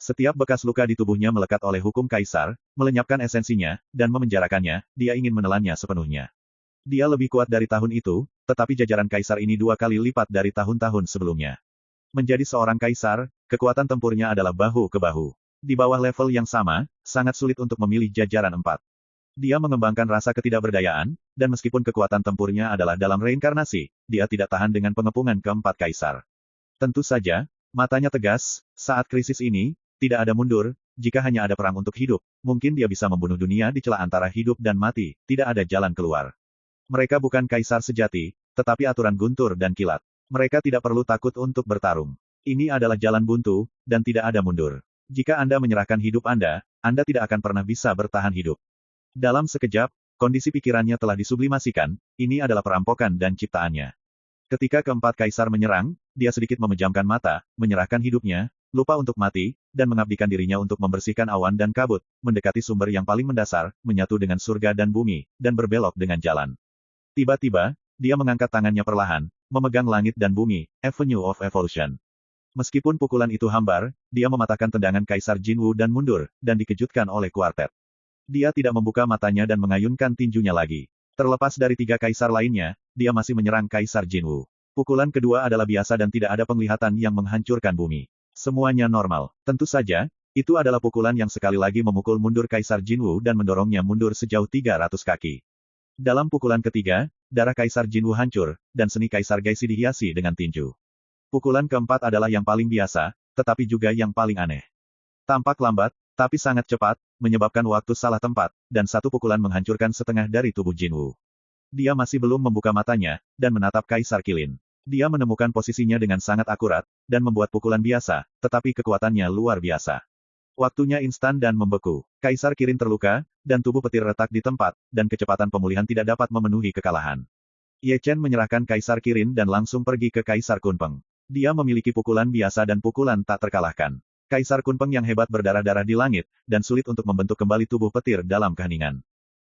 Speaker 1: Setiap bekas luka di tubuhnya melekat oleh hukum kaisar, melenyapkan esensinya, dan memenjarakannya, dia ingin menelannya sepenuhnya. Dia lebih kuat dari tahun itu, tetapi jajaran kaisar ini 2 kali lipat dari tahun-tahun sebelumnya. Menjadi seorang kaisar, kekuatan tempurnya adalah bahu ke bahu. Di bawah level yang sama, sangat sulit untuk memilih jajaran 4. Dia mengembangkan rasa ketidakberdayaan, dan meskipun kekuatan tempurnya adalah dalam reinkarnasi, dia tidak tahan dengan pengepungan keempat kaisar. Tentu saja, matanya tegas, saat krisis ini, tidak ada mundur, jika hanya ada perang untuk hidup, mungkin dia bisa membunuh dunia di celah antara hidup dan mati, tidak ada jalan keluar. Mereka bukan kaisar sejati, tetapi aturan guntur dan kilat. Mereka tidak perlu takut untuk bertarung. Ini adalah jalan buntu, dan tidak ada mundur. Jika Anda menyerahkan hidup Anda tidak akan pernah bisa bertahan hidup. Dalam sekejap, kondisi pikirannya telah disublimasikan, ini adalah perampokan dan ciptaannya. Ketika keempat kaisar menyerang, dia sedikit memejamkan mata, menyerahkan hidupnya, lupa untuk mati, dan mengabdikan dirinya untuk membersihkan awan dan kabut, mendekati sumber yang paling mendasar, menyatu dengan surga dan bumi, dan berbelok dengan jalan. Tiba-tiba, dia mengangkat tangannya perlahan, memegang langit dan bumi, Avenue of Evolution. Meskipun pukulan itu hambar, dia mematahkan tendangan Kaisar Jinwu dan mundur, dan dikejutkan oleh kuartet. Dia tidak membuka matanya dan mengayunkan tinjunya lagi. Terlepas dari 3 kaisar lainnya, dia masih menyerang Kaisar Jinwu. Pukulan kedua adalah biasa dan tidak ada penglihatan yang menghancurkan bumi. Semuanya normal. Tentu saja, itu adalah pukulan yang sekali lagi memukul mundur Kaisar Jinwu dan mendorongnya mundur sejauh 300 kaki. Dalam pukulan ketiga, darah Kaisar Jinwu hancur, dan seni Kaisar Gaisi dihiasi dengan tinju. Pukulan keempat adalah yang paling biasa, tetapi juga yang paling aneh. Tampak lambat, tapi sangat cepat, menyebabkan waktu salah tempat, dan satu pukulan menghancurkan setengah dari tubuh Jinwu. Dia masih belum membuka matanya, dan menatap Kaisar Qilin. Dia menemukan posisinya dengan sangat akurat, dan membuat pukulan biasa, tetapi kekuatannya luar biasa. Waktunya instan dan membeku. Kaisar Qilin terluka, dan tubuh petir retak di tempat, dan kecepatan pemulihan tidak dapat memenuhi kekalahan. Ye Chen menyerahkan Kaisar Qilin dan langsung pergi ke Kaisar Kunpeng. Dia memiliki pukulan biasa dan pukulan tak terkalahkan. Kaisar Kunpeng yang hebat berdarah-darah di langit, dan sulit untuk membentuk kembali tubuh petir dalam keheningan.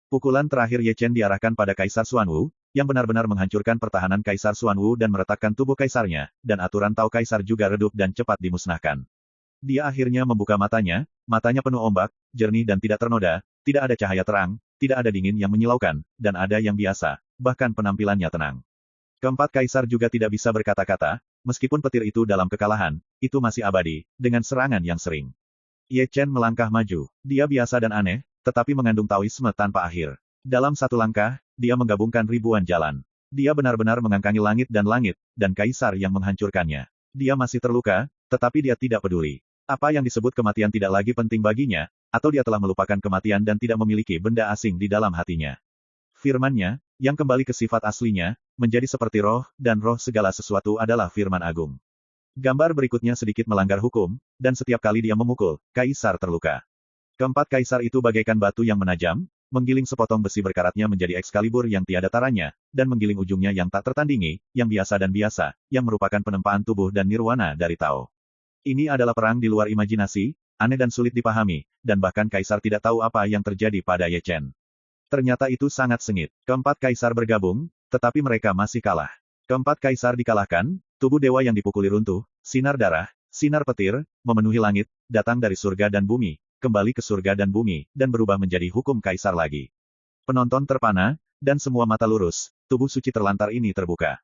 Speaker 1: Pukulan terakhir Ye Chen diarahkan pada Kaisar Xuanwu, yang benar-benar menghancurkan pertahanan Kaisar Xuanwu dan meretakkan tubuh kaisarnya, dan aturan Tao Kaisar juga redup dan cepat dimusnahkan. Dia akhirnya membuka matanya penuh ombak, jernih dan tidak ternoda, tidak ada cahaya terang, tidak ada dingin yang menyilaukan, dan ada yang biasa, bahkan penampilannya tenang. Keempat kaisar juga tidak bisa berkata-kata, meskipun petir itu dalam kekalahan, itu masih abadi, dengan serangan yang sering. Ye Chen melangkah maju. Dia biasa dan aneh, tetapi mengandung Taoisme tanpa akhir. Dalam satu langkah, dia menggabungkan ribuan jalan. Dia benar-benar mengangkangi langit, dan kaisar yang menghancurkannya. Dia masih terluka, tetapi dia tidak peduli. Apa yang disebut kematian tidak lagi penting baginya, atau dia telah melupakan kematian dan tidak memiliki benda asing di dalam hatinya. Firman-Nya, yang kembali ke sifat aslinya, menjadi seperti roh, dan roh segala sesuatu adalah firman agung. Gambar berikutnya sedikit melanggar hukum, dan setiap kali dia memukul, kaisar terluka. Keempat kaisar itu bagaikan batu yang menajam, menggiling sepotong besi berkaratnya menjadi Excalibur yang tiada taranya, dan menggiling ujungnya yang tak tertandingi, yang biasa dan biasa, yang merupakan penempaan tubuh dan nirwana dari Tao. Ini adalah perang di luar imajinasi, aneh dan sulit dipahami, dan bahkan kaisar tidak tahu apa yang terjadi pada Ye Chen. Ternyata itu sangat sengit. Keempat kaisar bergabung, tetapi mereka masih kalah. Keempat kaisar dikalahkan, tubuh dewa yang dipukuli runtuh, sinar darah, sinar petir, memenuhi langit, datang dari surga dan bumi, kembali ke surga dan bumi, dan berubah menjadi hukum kaisar lagi. Penonton terpana, dan semua mata lurus, tubuh suci terlantar ini terbuka.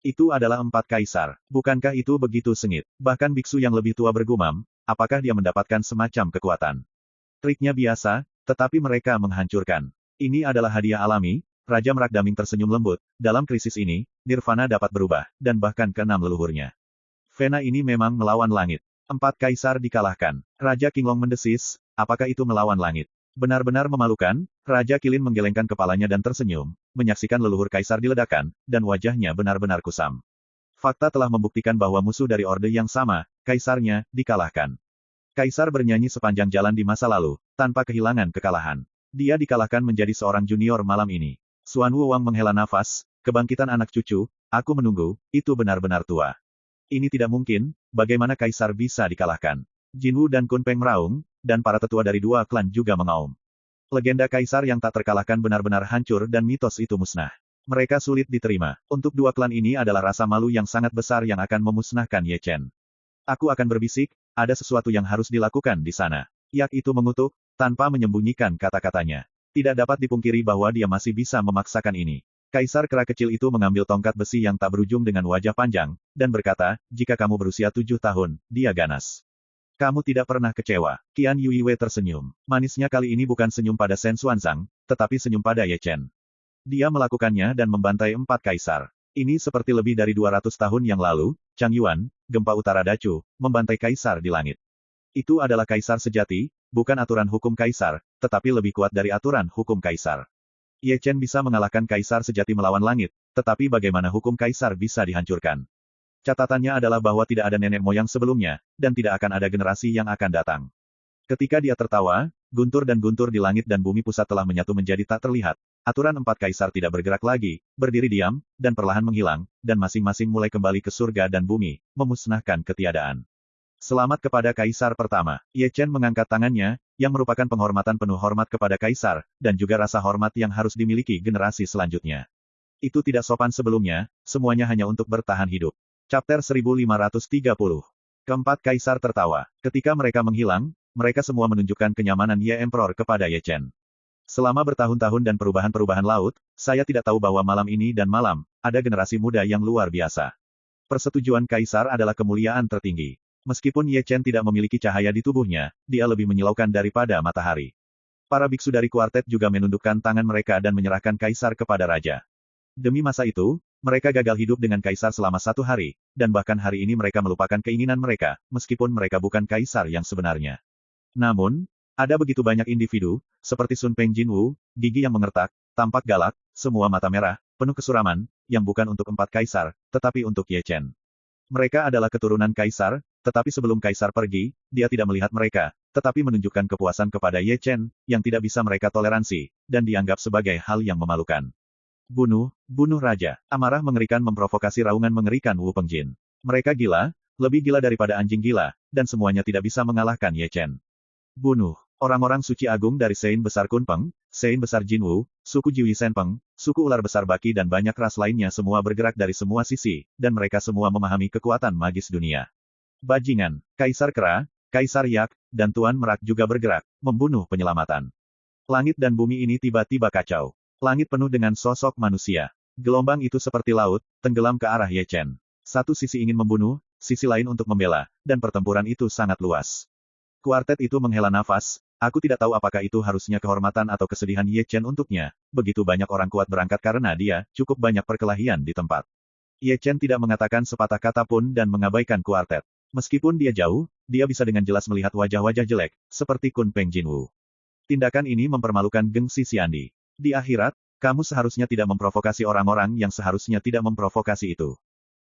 Speaker 1: Itu adalah empat kaisar. Bukankah itu begitu sengit? Bahkan biksu yang lebih tua bergumam, apakah dia mendapatkan semacam kekuatan? Triknya biasa, tetapi mereka menghancurkan. Ini adalah hadiah alami, Raja Merak Daming tersenyum lembut, dalam krisis ini, Nirvana dapat berubah, dan bahkan keenam leluhurnya. Vena ini memang melawan langit. Empat kaisar dikalahkan. Raja Qinglong mendesis, apakah itu melawan langit? Benar-benar memalukan, Raja Qilin menggelengkan kepalanya dan tersenyum, menyaksikan leluhur kaisar diledakkan, dan wajahnya benar-benar kusam. Fakta telah membuktikan bahwa musuh dari orde yang sama, kaisarnya, dikalahkan. Kaisar bernyanyi sepanjang jalan di masa lalu, tanpa kehilangan kekalahan. Dia dikalahkan menjadi seorang junior malam ini. Xuanwu Wang menghela nafas, kebangkitan anak cucu, aku menunggu, itu benar-benar tua. Ini tidak mungkin, bagaimana kaisar bisa dikalahkan? Jinwu dan Kunpeng meraung, dan para tetua dari dua klan juga mengaum. Legenda kaisar yang tak terkalahkan benar-benar hancur dan mitos itu musnah. Mereka sulit diterima. Untuk dua klan ini adalah rasa malu yang sangat besar yang akan memusnahkan Ye Chen. Aku akan berbisik, ada sesuatu yang harus dilakukan di sana. Yak itu mengutuk, tanpa menyembunyikan kata-katanya. Tidak dapat dipungkiri bahwa dia masih bisa memaksakan ini. Kaisar kera kecil itu mengambil tongkat besi yang tak berujung dengan wajah panjang, dan berkata, jika kamu berusia 7 tahun, dia ganas. Kamu tidak pernah kecewa. Qian Yuiwei tersenyum. Manisnya kali ini bukan senyum pada Shen Xuanzang, tetapi senyum pada Ye Chen. Dia melakukannya dan membantai empat kaisar. Ini seperti lebih dari 200 tahun yang lalu, Chang Yuan, gempa utara Dacu, membantai kaisar di langit. Itu adalah kaisar sejati, bukan aturan hukum kaisar, tetapi lebih kuat dari aturan hukum kaisar. Ye Chen bisa mengalahkan kaisar sejati melawan langit, tetapi bagaimana hukum kaisar bisa dihancurkan? Catatannya adalah bahwa tidak ada nenek moyang sebelumnya, dan tidak akan ada generasi yang akan datang. Ketika dia tertawa, guntur dan guntur di langit dan bumi pusat telah menyatu menjadi tak terlihat. Aturan empat kaisar tidak bergerak lagi, berdiri diam, dan perlahan menghilang, dan masing-masing mulai kembali ke surga dan bumi, memusnahkan ketiadaan. Selamat kepada kaisar pertama. Ye Chen mengangkat tangannya, yang merupakan penghormatan penuh hormat kepada kaisar, dan juga rasa hormat yang harus dimiliki generasi selanjutnya. Itu tidak sopan sebelumnya, semuanya hanya untuk bertahan hidup. Chapter 1530. Keempat kaisar tertawa. Ketika mereka menghilang, mereka semua menunjukkan kenyamanan Ye Emperor kepada Ye Chen. Selama bertahun-tahun dan perubahan-perubahan laut, saya tidak tahu bahwa malam ini dan malam, ada generasi muda yang luar biasa. Persetujuan kaisar adalah kemuliaan tertinggi. Meskipun Ye Chen tidak memiliki cahaya di tubuhnya, dia lebih menyilaukan daripada matahari. Para biksu dari kuartet juga menundukkan tangan mereka dan menyerahkan kaisar kepada raja. Demi masa itu, mereka gagal hidup dengan kaisar selama 1 hari, dan bahkan hari ini mereka melupakan keinginan mereka, meskipun mereka bukan kaisar yang sebenarnya. Namun, ada begitu banyak individu, seperti Sun Peng Jinwu, gigi yang mengertak, tampak galak, semua mata merah, penuh kesuraman, yang bukan untuk 4 kaisar, tetapi untuk Ye Chen. Mereka adalah keturunan kaisar, tetapi sebelum kaisar pergi, dia tidak melihat mereka, tetapi menunjukkan kepuasan kepada Ye Chen, yang tidak bisa mereka toleransi, dan dianggap sebagai hal yang memalukan. Bunuh, bunuh raja. Amarah mengerikan memprovokasi raungan mengerikan Wu Pengjin. Mereka gila, lebih gila daripada anjing gila, dan semuanya tidak bisa mengalahkan Ye Chen. Bunuh. Orang-orang suci agung dari Sein Besar Kunpeng, Sein Besar Jinwu, suku Jiwi Senpeng, suku ular besar Baki dan banyak ras lainnya semua bergerak dari semua sisi, dan mereka semua memahami kekuatan magis dunia. Bajingan, Kaisar Kera, Kaisar Yak, dan Tuan Merak juga bergerak, membunuh penyelamatan. Langit dan bumi ini tiba-tiba kacau. Langit penuh dengan sosok manusia. Gelombang itu seperti laut, tenggelam ke arah Ye Chen. Satu sisi ingin membunuh, sisi lain untuk membela, dan pertempuran itu sangat luas. Kuartet itu menghela nafas, aku tidak tahu apakah itu harusnya kehormatan atau kesedihan Ye Chen untuknya, begitu banyak orang kuat berangkat karena dia, cukup banyak perkelahian di tempat. Ye Chen tidak mengatakan sepatah kata pun dan mengabaikan kuartet. Meskipun dia jauh, dia bisa dengan jelas melihat wajah-wajah jelek, seperti Kun Peng Jinwu. Tindakan ini mempermalukan gengsi si Andi. Di akhirat, kamu seharusnya tidak memprovokasi orang-orang yang seharusnya tidak memprovokasi itu.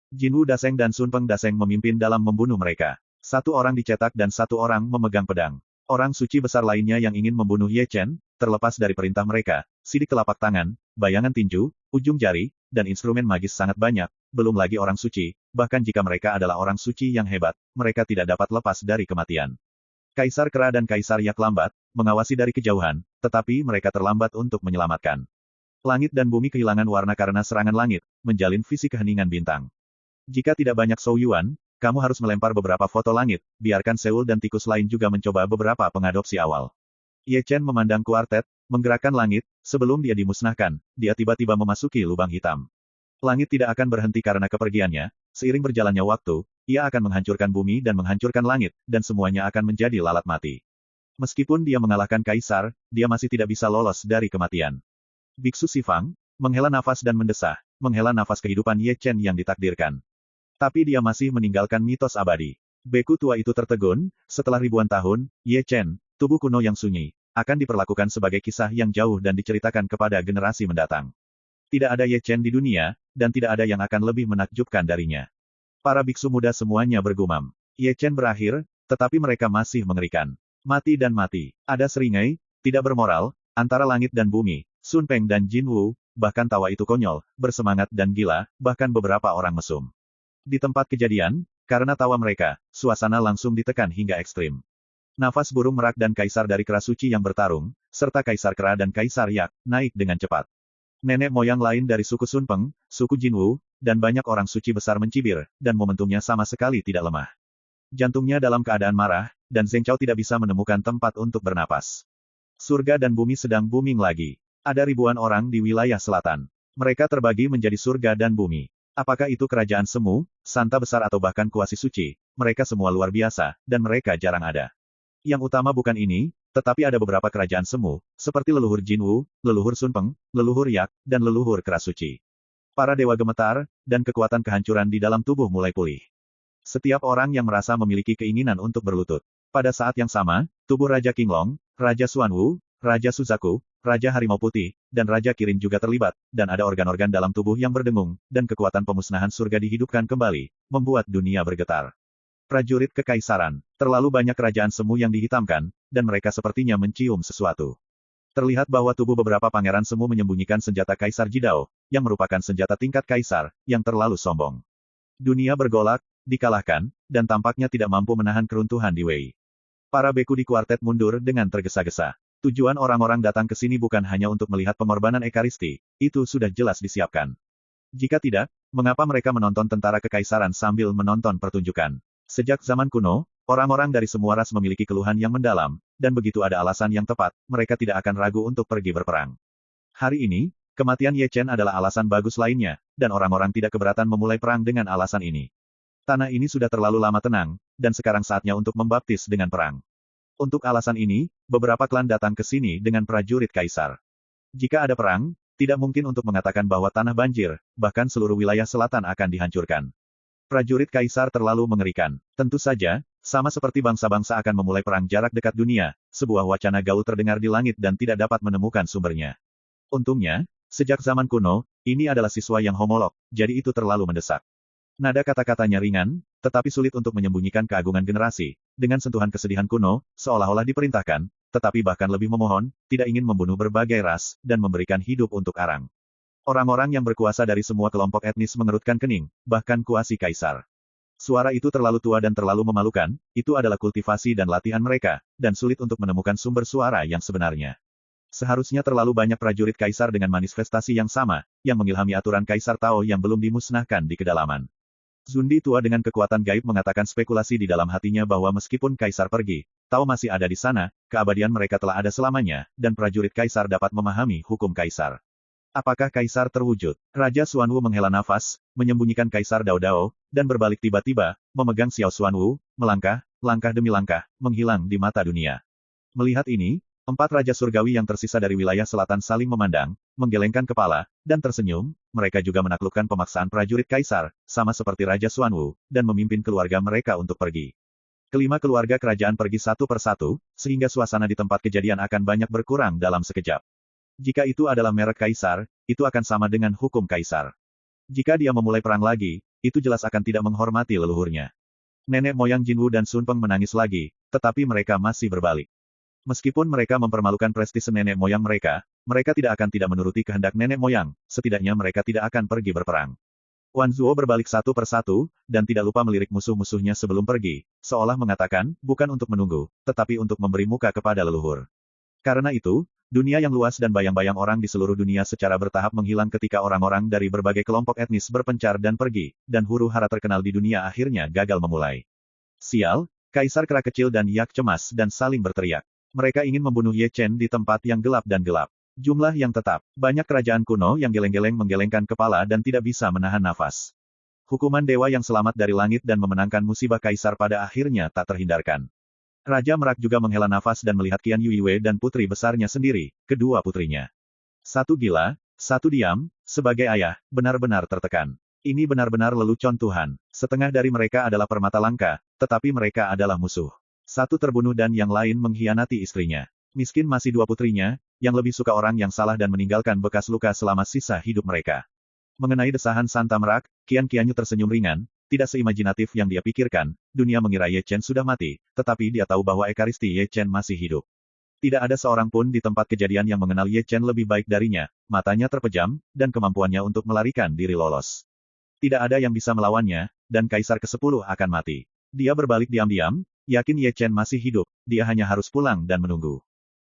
Speaker 1: Jinwu Daseng dan Sun Peng Daseng memimpin dalam membunuh mereka. 1 orang dicetak dan 1 orang memegang pedang. Orang suci besar lainnya yang ingin membunuh Ye Chen, terlepas dari perintah mereka, sidik telapak tangan, bayangan tinju, ujung jari, dan instrumen magis sangat banyak, belum lagi orang suci, bahkan jika mereka adalah orang suci yang hebat, mereka tidak dapat lepas dari kematian. Kaisar Kera dan Kaisar Yak lambat, mengawasi dari kejauhan, tetapi mereka terlambat untuk menyelamatkan. Langit dan bumi kehilangan warna karena serangan langit, menjalin visi keheningan bintang. Jika tidak banyak Zhou Yuan, kamu harus melempar beberapa foto langit, biarkan Seoul dan tikus lain juga mencoba beberapa pengadopsi awal. Ye Chen memandang kuartet, menggerakkan langit, sebelum dia dimusnahkan, dia tiba-tiba memasuki lubang hitam. Langit tidak akan berhenti karena kepergiannya, seiring berjalannya waktu, ia akan menghancurkan bumi dan menghancurkan langit, dan semuanya akan menjadi lalat mati. Meskipun dia mengalahkan kaisar, dia masih tidak bisa lolos dari kematian. Biksu Sifang, menghela nafas dan mendesah, menghela nafas kehidupan Ye Chen yang ditakdirkan. Tapi dia masih meninggalkan mitos abadi. Beku tua itu tertegun, setelah ribuan tahun, Ye Chen, tubuh kuno yang sunyi, akan diperlakukan sebagai kisah yang jauh dan diceritakan kepada generasi mendatang. Tidak ada Ye Chen di dunia, dan tidak ada yang akan lebih menakjubkan darinya. Para biksu muda semuanya bergumam. Ye Chen berakhir, tetapi mereka masih mengerikan. Mati dan mati. Ada seringai, tidak bermoral, antara langit dan bumi, Sun Peng dan Jinwu, bahkan tawa itu konyol, bersemangat dan gila, bahkan beberapa orang mesum. Di tempat kejadian, karena tawa mereka, suasana langsung ditekan hingga ekstrim. Nafas burung merak dan kaisar dari Kera Suci yang bertarung, serta Kaisar Kera dan Kaisar Yak, naik dengan cepat. Nenek moyang lain dari suku Sun Peng, suku Jinwu, dan banyak orang suci besar mencibir, dan momentumnya sama sekali tidak lemah. Jantungnya dalam keadaan marah, dan Zheng Chao tidak bisa menemukan tempat untuk bernapas. Surga dan bumi sedang booming lagi. Ada ribuan orang di wilayah selatan. Mereka terbagi menjadi surga dan bumi. Apakah itu kerajaan semu, santa besar atau bahkan kuasi suci, mereka semua luar biasa, dan mereka jarang ada. Yang utama bukan ini, tetapi ada beberapa kerajaan semu, seperti leluhur Jinwu, leluhur Sun Peng, leluhur Yak, dan leluhur Kera Suci. Para dewa gemetar, dan kekuatan kehancuran di dalam tubuh mulai pulih. Setiap orang yang merasa memiliki keinginan untuk berlutut. Pada saat yang sama, tubuh Raja Qinglong, Raja Xuanwu, Raja Suzaku, Raja Harimau Putih, dan Raja Kirin juga terlibat, dan ada organ-organ dalam tubuh yang berdengung, dan kekuatan pemusnahan surga dihidupkan kembali, membuat dunia bergetar. Prajurit kekaisaran, terlalu banyak kerajaan semu yang dihitamkan, dan mereka sepertinya mencium sesuatu. Terlihat bahwa tubuh beberapa pangeran semu menyembunyikan senjata Kaisar Jidao, yang merupakan senjata tingkat kaisar, yang terlalu sombong. Dunia bergolak, dikalahkan, dan tampaknya tidak mampu menahan keruntuhan di Wei. Para beku di kuartet mundur dengan tergesa-gesa. Tujuan orang-orang datang ke sini bukan hanya untuk melihat pengorbanan Ekaristi, itu sudah jelas disiapkan. Jika tidak, mengapa mereka menonton tentara kekaisaran sambil menonton pertunjukan? Sejak zaman kuno, orang-orang dari semua ras memiliki keluhan yang mendalam, dan begitu ada alasan yang tepat, mereka tidak akan ragu untuk pergi berperang. Hari ini, Kematian Ye Chen adalah alasan bagus lainnya, dan orang-orang tidak keberatan memulai perang dengan alasan ini. Tanah ini sudah terlalu lama tenang, dan sekarang saatnya untuk membaptis dengan perang. Untuk alasan ini, beberapa klan datang ke sini dengan prajurit kaisar. Jika ada perang, tidak mungkin untuk mengatakan bahwa tanah banjir, bahkan seluruh wilayah selatan akan dihancurkan. Prajurit kaisar terlalu mengerikan. Tentu saja, sama seperti bangsa-bangsa akan memulai perang jarak dekat dunia, sebuah wacana gaul terdengar di langit dan tidak dapat menemukan sumbernya. Untungnya, sejak zaman kuno, ini adalah siswa yang homolog, jadi itu terlalu mendesak. Nada kata-katanya ringan, tetapi sulit untuk menyembunyikan keagungan generasi, dengan sentuhan kesedihan kuno, seolah-olah diperintahkan, tetapi bahkan lebih memohon, tidak ingin membunuh berbagai ras, dan memberikan hidup untuk arang. Orang-orang yang berkuasa dari semua kelompok etnis mengerutkan kening, bahkan kuasi kaisar. Suara itu terlalu tua dan terlalu memalukan, itu adalah kultivasi dan latihan mereka, dan sulit untuk menemukan sumber suara yang sebenarnya. Seharusnya terlalu banyak prajurit kaisar dengan manifestasi yang sama, yang mengilhami aturan kaisar Tao yang belum dimusnahkan di kedalaman. Zundi tua dengan kekuatan gaib mengatakan spekulasi di dalam hatinya bahwa meskipun kaisar pergi, Tao masih ada di sana, keabadian mereka telah ada selamanya, dan prajurit kaisar dapat memahami hukum kaisar. Apakah kaisar terwujud? Raja Xuanwu menghela nafas, menyembunyikan kaisar Dao Dao, dan berbalik tiba-tiba, memegang Xiao Xuanwu, melangkah, langkah demi langkah, menghilang di mata dunia. Melihat ini, 4 raja surgawi yang tersisa dari wilayah selatan saling memandang, menggelengkan kepala, dan tersenyum. Mereka juga menaklukkan pemaksaan prajurit kaisar, sama seperti Raja Xuanwu, dan memimpin keluarga mereka untuk pergi. Kelima keluarga kerajaan pergi satu persatu, sehingga suasana di tempat kejadian akan banyak berkurang dalam sekejap. Jika itu adalah merek kaisar, itu akan sama dengan hukum kaisar. Jika dia memulai perang lagi, itu jelas akan tidak menghormati leluhurnya. Nenek moyang Jinwu dan Sun Peng menangis lagi, tetapi mereka masih berbalik. Meskipun mereka mempermalukan prestise nenek moyang mereka, mereka tidak akan tidak menuruti kehendak nenek moyang, setidaknya mereka tidak akan pergi berperang. Wan Zuo berbalik satu persatu, dan tidak lupa melirik musuh-musuhnya sebelum pergi, seolah mengatakan, bukan untuk menunggu, tetapi untuk memberi muka kepada leluhur. Karena itu, dunia yang luas dan bayang-bayang orang di seluruh dunia secara bertahap menghilang ketika orang-orang dari berbagai kelompok etnis berpencar dan pergi, dan huru-hara terkenal di dunia akhirnya gagal memulai. Sial, kaisar kera kecil dan Yak cemas dan saling berteriak. Mereka ingin membunuh Ye Chen di tempat yang gelap dan gelap. Jumlah yang tetap. Banyak kerajaan kuno yang geleng-geleng menggelengkan kepala dan tidak bisa menahan nafas. Hukuman dewa yang selamat dari langit dan memenangkan musibah kaisar pada akhirnya tak terhindarkan. Raja Merak juga menghela nafas dan melihat Qian Yuiwei dan putri besarnya sendiri, kedua putrinya. Satu gila, satu diam, sebagai ayah, benar-benar tertekan. Ini benar-benar lelucon Tuhan. Setengah dari mereka adalah permata langka, tetapi mereka adalah musuh. Satu terbunuh dan yang lain mengkhianati istrinya. Miskin masih 2 putrinya, yang lebih suka orang yang salah dan meninggalkan bekas luka selama sisa hidup mereka. Mengenai desahan Santa Merak, Qian Qianyu tersenyum ringan, tidak seimajinatif yang dia pikirkan, dunia mengira Ye Chen sudah mati, tetapi dia tahu bahwa Ekaristi Ye Chen masih hidup. Tidak ada seorang pun di tempat kejadian yang mengenal Ye Chen lebih baik darinya, matanya terpejam, dan kemampuannya untuk melarikan diri lolos. Tidak ada yang bisa melawannya, dan Kaisar ke-10 akan mati. Dia berbalik diam-diam, yakin Ye Chen masih hidup, dia hanya harus pulang dan menunggu.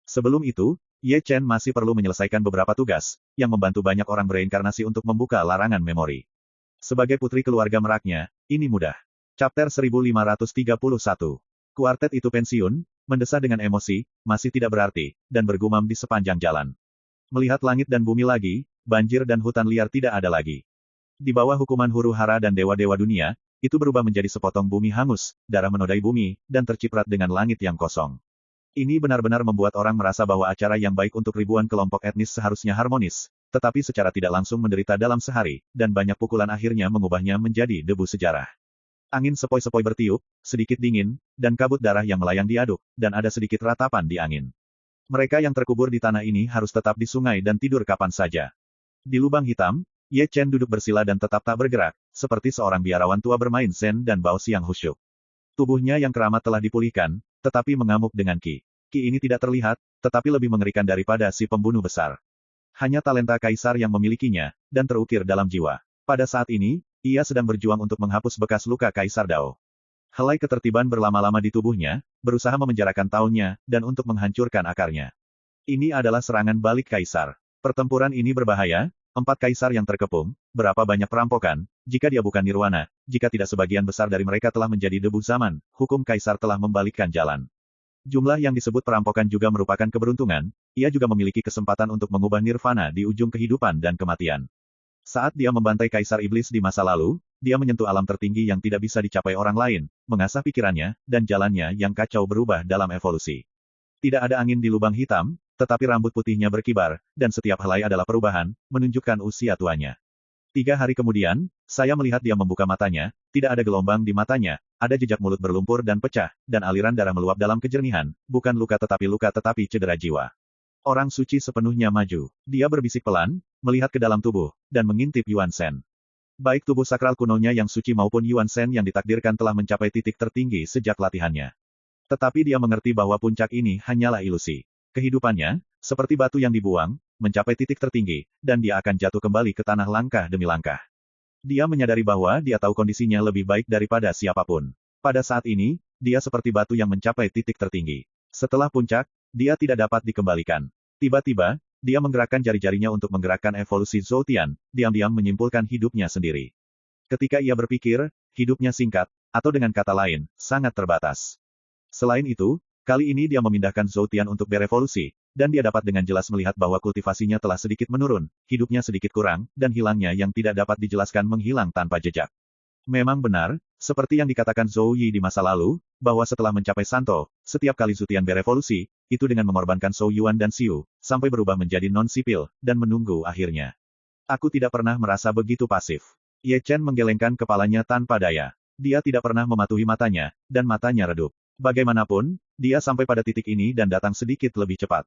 Speaker 1: Sebelum itu, Ye Chen masih perlu menyelesaikan beberapa tugas, yang membantu banyak orang bereinkarnasi untuk membuka larangan memori. Sebagai putri keluarga meraknya, ini mudah. Chapter 1531. Kuartet itu pensiun, mendesah dengan emosi, masih tidak berarti, dan bergumam di sepanjang jalan. Melihat langit dan bumi lagi, banjir dan hutan liar tidak ada lagi. Di bawah hukuman huru-hara dan dewa-dewa dunia, itu berubah menjadi sepotong bumi hangus, darah menodai bumi, dan terciprat dengan langit yang kosong. Ini benar-benar membuat orang merasa bahwa acara yang baik untuk ribuan kelompok etnis seharusnya harmonis, tetapi secara tidak langsung menderita dalam sehari, dan banyak pukulan akhirnya mengubahnya menjadi debu sejarah. Angin sepoi-sepoi bertiup, sedikit dingin, dan kabut darah yang melayang diaduk, dan ada sedikit ratapan di angin. Mereka yang terkubur di tanah ini harus tetap di sungai dan tidur kapan saja. Di lubang hitam, Ye Chen duduk bersila dan tetap tak bergerak, seperti seorang biarawan tua bermain Zen dan Bao Xiang khusyuk. Tubuhnya yang keramat telah dipulihkan, tetapi mengamuk dengan Qi. Qi ini tidak terlihat, tetapi lebih mengerikan daripada si pembunuh besar. Hanya talenta kaisar yang memilikinya, dan terukir dalam jiwa. Pada saat ini, ia sedang berjuang untuk menghapus bekas luka Kaisar Dao. Helai ketertiban berlama-lama di tubuhnya, berusaha memenjarakan taunnya, dan untuk menghancurkan akarnya. Ini adalah serangan balik kaisar. Pertempuran ini berbahaya, 4 kaisar yang terkepung, berapa banyak perampokan, jika dia bukan nirwana, jika tidak sebagian besar dari mereka telah menjadi debu zaman, hukum kaisar telah membalikkan jalan. Jumlah yang disebut perampokan juga merupakan keberuntungan, ia juga memiliki kesempatan untuk mengubah nirvana di ujung kehidupan dan kematian. Saat dia membantai Kaisar Iblis di masa lalu, dia menyentuh alam tertinggi yang tidak bisa dicapai orang lain, mengasah pikirannya, dan jalannya yang kacau berubah dalam evolusi. Tidak ada angin di lubang hitam, tetapi rambut putihnya berkibar, dan setiap helai adalah perubahan, menunjukkan usia tuanya. 3 hari kemudian, saya melihat dia membuka matanya, tidak ada gelombang di matanya, ada jejak mulut berlumpur dan pecah, dan aliran darah meluap dalam kejernihan, bukan luka tetapi cedera jiwa. Orang suci sepenuhnya maju. Dia berbisik pelan, melihat ke dalam tubuh, dan mengintip Yuan Shen. Baik tubuh sakral kunonya yang suci maupun Yuan Shen yang ditakdirkan telah mencapai titik tertinggi sejak latihannya. Tetapi dia mengerti bahwa puncak ini hanyalah ilusi. Kehidupannya, seperti batu yang dibuang, mencapai titik tertinggi, dan dia akan jatuh kembali ke tanah langkah demi langkah. Dia menyadari bahwa dia tahu kondisinya lebih baik daripada siapapun. Pada saat ini, dia seperti batu yang mencapai titik tertinggi. Setelah puncak, dia tidak dapat dikembalikan. Tiba-tiba, dia menggerakkan jari-jarinya untuk menggerakkan evolusi Zhou-Tian, diam-diam menyimpulkan hidupnya sendiri. Ketika ia berpikir, hidupnya singkat, atau dengan kata lain, sangat terbatas. Selain itu, kali ini dia memindahkan Zhou-Tian untuk berevolusi, dan dia dapat dengan jelas melihat bahwa kultivasinya telah sedikit menurun, hidupnya sedikit kurang, dan hilangnya yang tidak dapat dijelaskan menghilang tanpa jejak. Memang benar, seperti yang dikatakan Zhou Yi di masa lalu, bahwa setelah mencapai Santo, setiap kali Zhu-Tian berevolusi, itu dengan mengorbankan Zhou Yuan dan Xiu, sampai berubah menjadi non-sipil, dan menunggu akhirnya. Aku tidak pernah merasa begitu pasif. Ye Chen menggelengkan kepalanya tanpa daya. Dia tidak pernah mematuhi matanya, dan matanya redup. Bagaimanapun, dia sampai pada titik ini dan datang sedikit lebih cepat.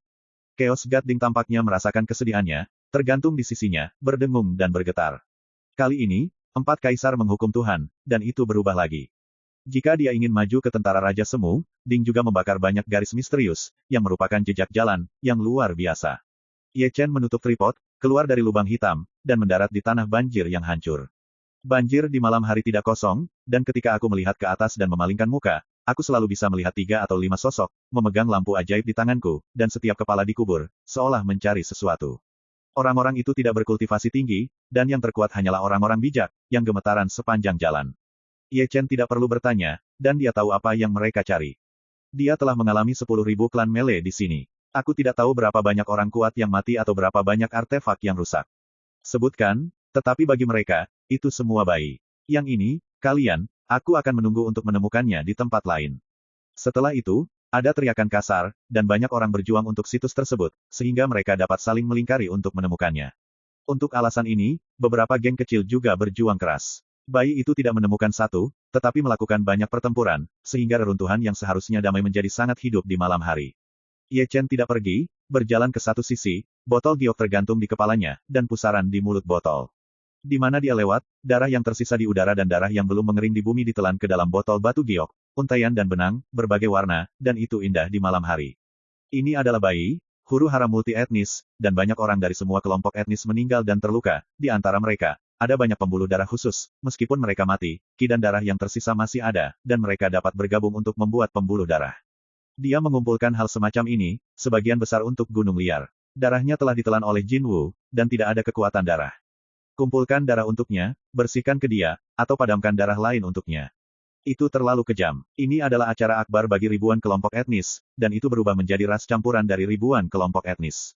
Speaker 1: Chaos Gadding tampaknya merasakan kesedihannya, tergantung di sisinya, berdengung dan bergetar. Kali ini, 4 kaisar menghukum Tuhan, dan itu berubah lagi. Jika dia ingin maju ke tentara Raja Semu, Ding juga membakar banyak garis misterius, yang merupakan jejak jalan, yang luar biasa. Ye Chen menutup tripod, keluar dari lubang hitam, dan mendarat di tanah banjir yang hancur. Banjir di malam hari tidak kosong, dan ketika aku melihat ke atas dan memalingkan muka, aku selalu bisa melihat 3 atau 5 sosok, memegang lampu ajaib di tanganku, dan setiap kepala dikubur, seolah mencari sesuatu. Orang-orang itu tidak berkultivasi tinggi, dan yang terkuat hanyalah orang-orang bijak, yang gemetaran sepanjang jalan. Ye Chen tidak perlu bertanya, dan dia tahu apa yang mereka cari. Dia telah mengalami 10.000 klan melee di sini. Aku tidak tahu berapa banyak orang kuat yang mati atau berapa banyak artefak yang rusak. Sebutkan, tetapi bagi mereka, itu semua bayi. Yang ini, kalian, aku akan menunggu untuk menemukannya di tempat lain. Setelah itu, ada teriakan kasar, dan banyak orang berjuang untuk situs tersebut, sehingga mereka dapat saling melingkari untuk menemukannya. Untuk alasan ini, beberapa geng kecil juga berjuang keras. Bayi itu tidak menemukan satu, tetapi melakukan banyak pertempuran, sehingga reruntuhan yang seharusnya damai menjadi sangat hidup di malam hari. Ye Chen tidak pergi, berjalan ke satu sisi, botol giok tergantung di kepalanya, dan pusaran di mulut botol. Di mana dia lewat, darah yang tersisa di udara dan darah yang belum mengering di bumi ditelan ke dalam botol batu giok, untaian dan benang, berbagai warna, dan itu indah di malam hari. Ini adalah bayi, huru hara multi-etnis, dan banyak orang dari semua kelompok etnis meninggal dan terluka, di antara mereka, ada banyak pembuluh darah khusus, meskipun mereka mati, ki dan darah yang tersisa masih ada, dan mereka dapat bergabung untuk membuat pembuluh darah. Dia mengumpulkan hal semacam ini, sebagian besar untuk gunung liar. Darahnya telah ditelan oleh Jin Wu, dan tidak ada kekuatan darah. Kumpulkan darah untuknya, bersihkan ke dia, atau padamkan darah lain untuknya. Itu terlalu kejam. Ini adalah acara akbar bagi ribuan kelompok etnis, dan itu berubah menjadi ras campuran dari ribuan kelompok etnis.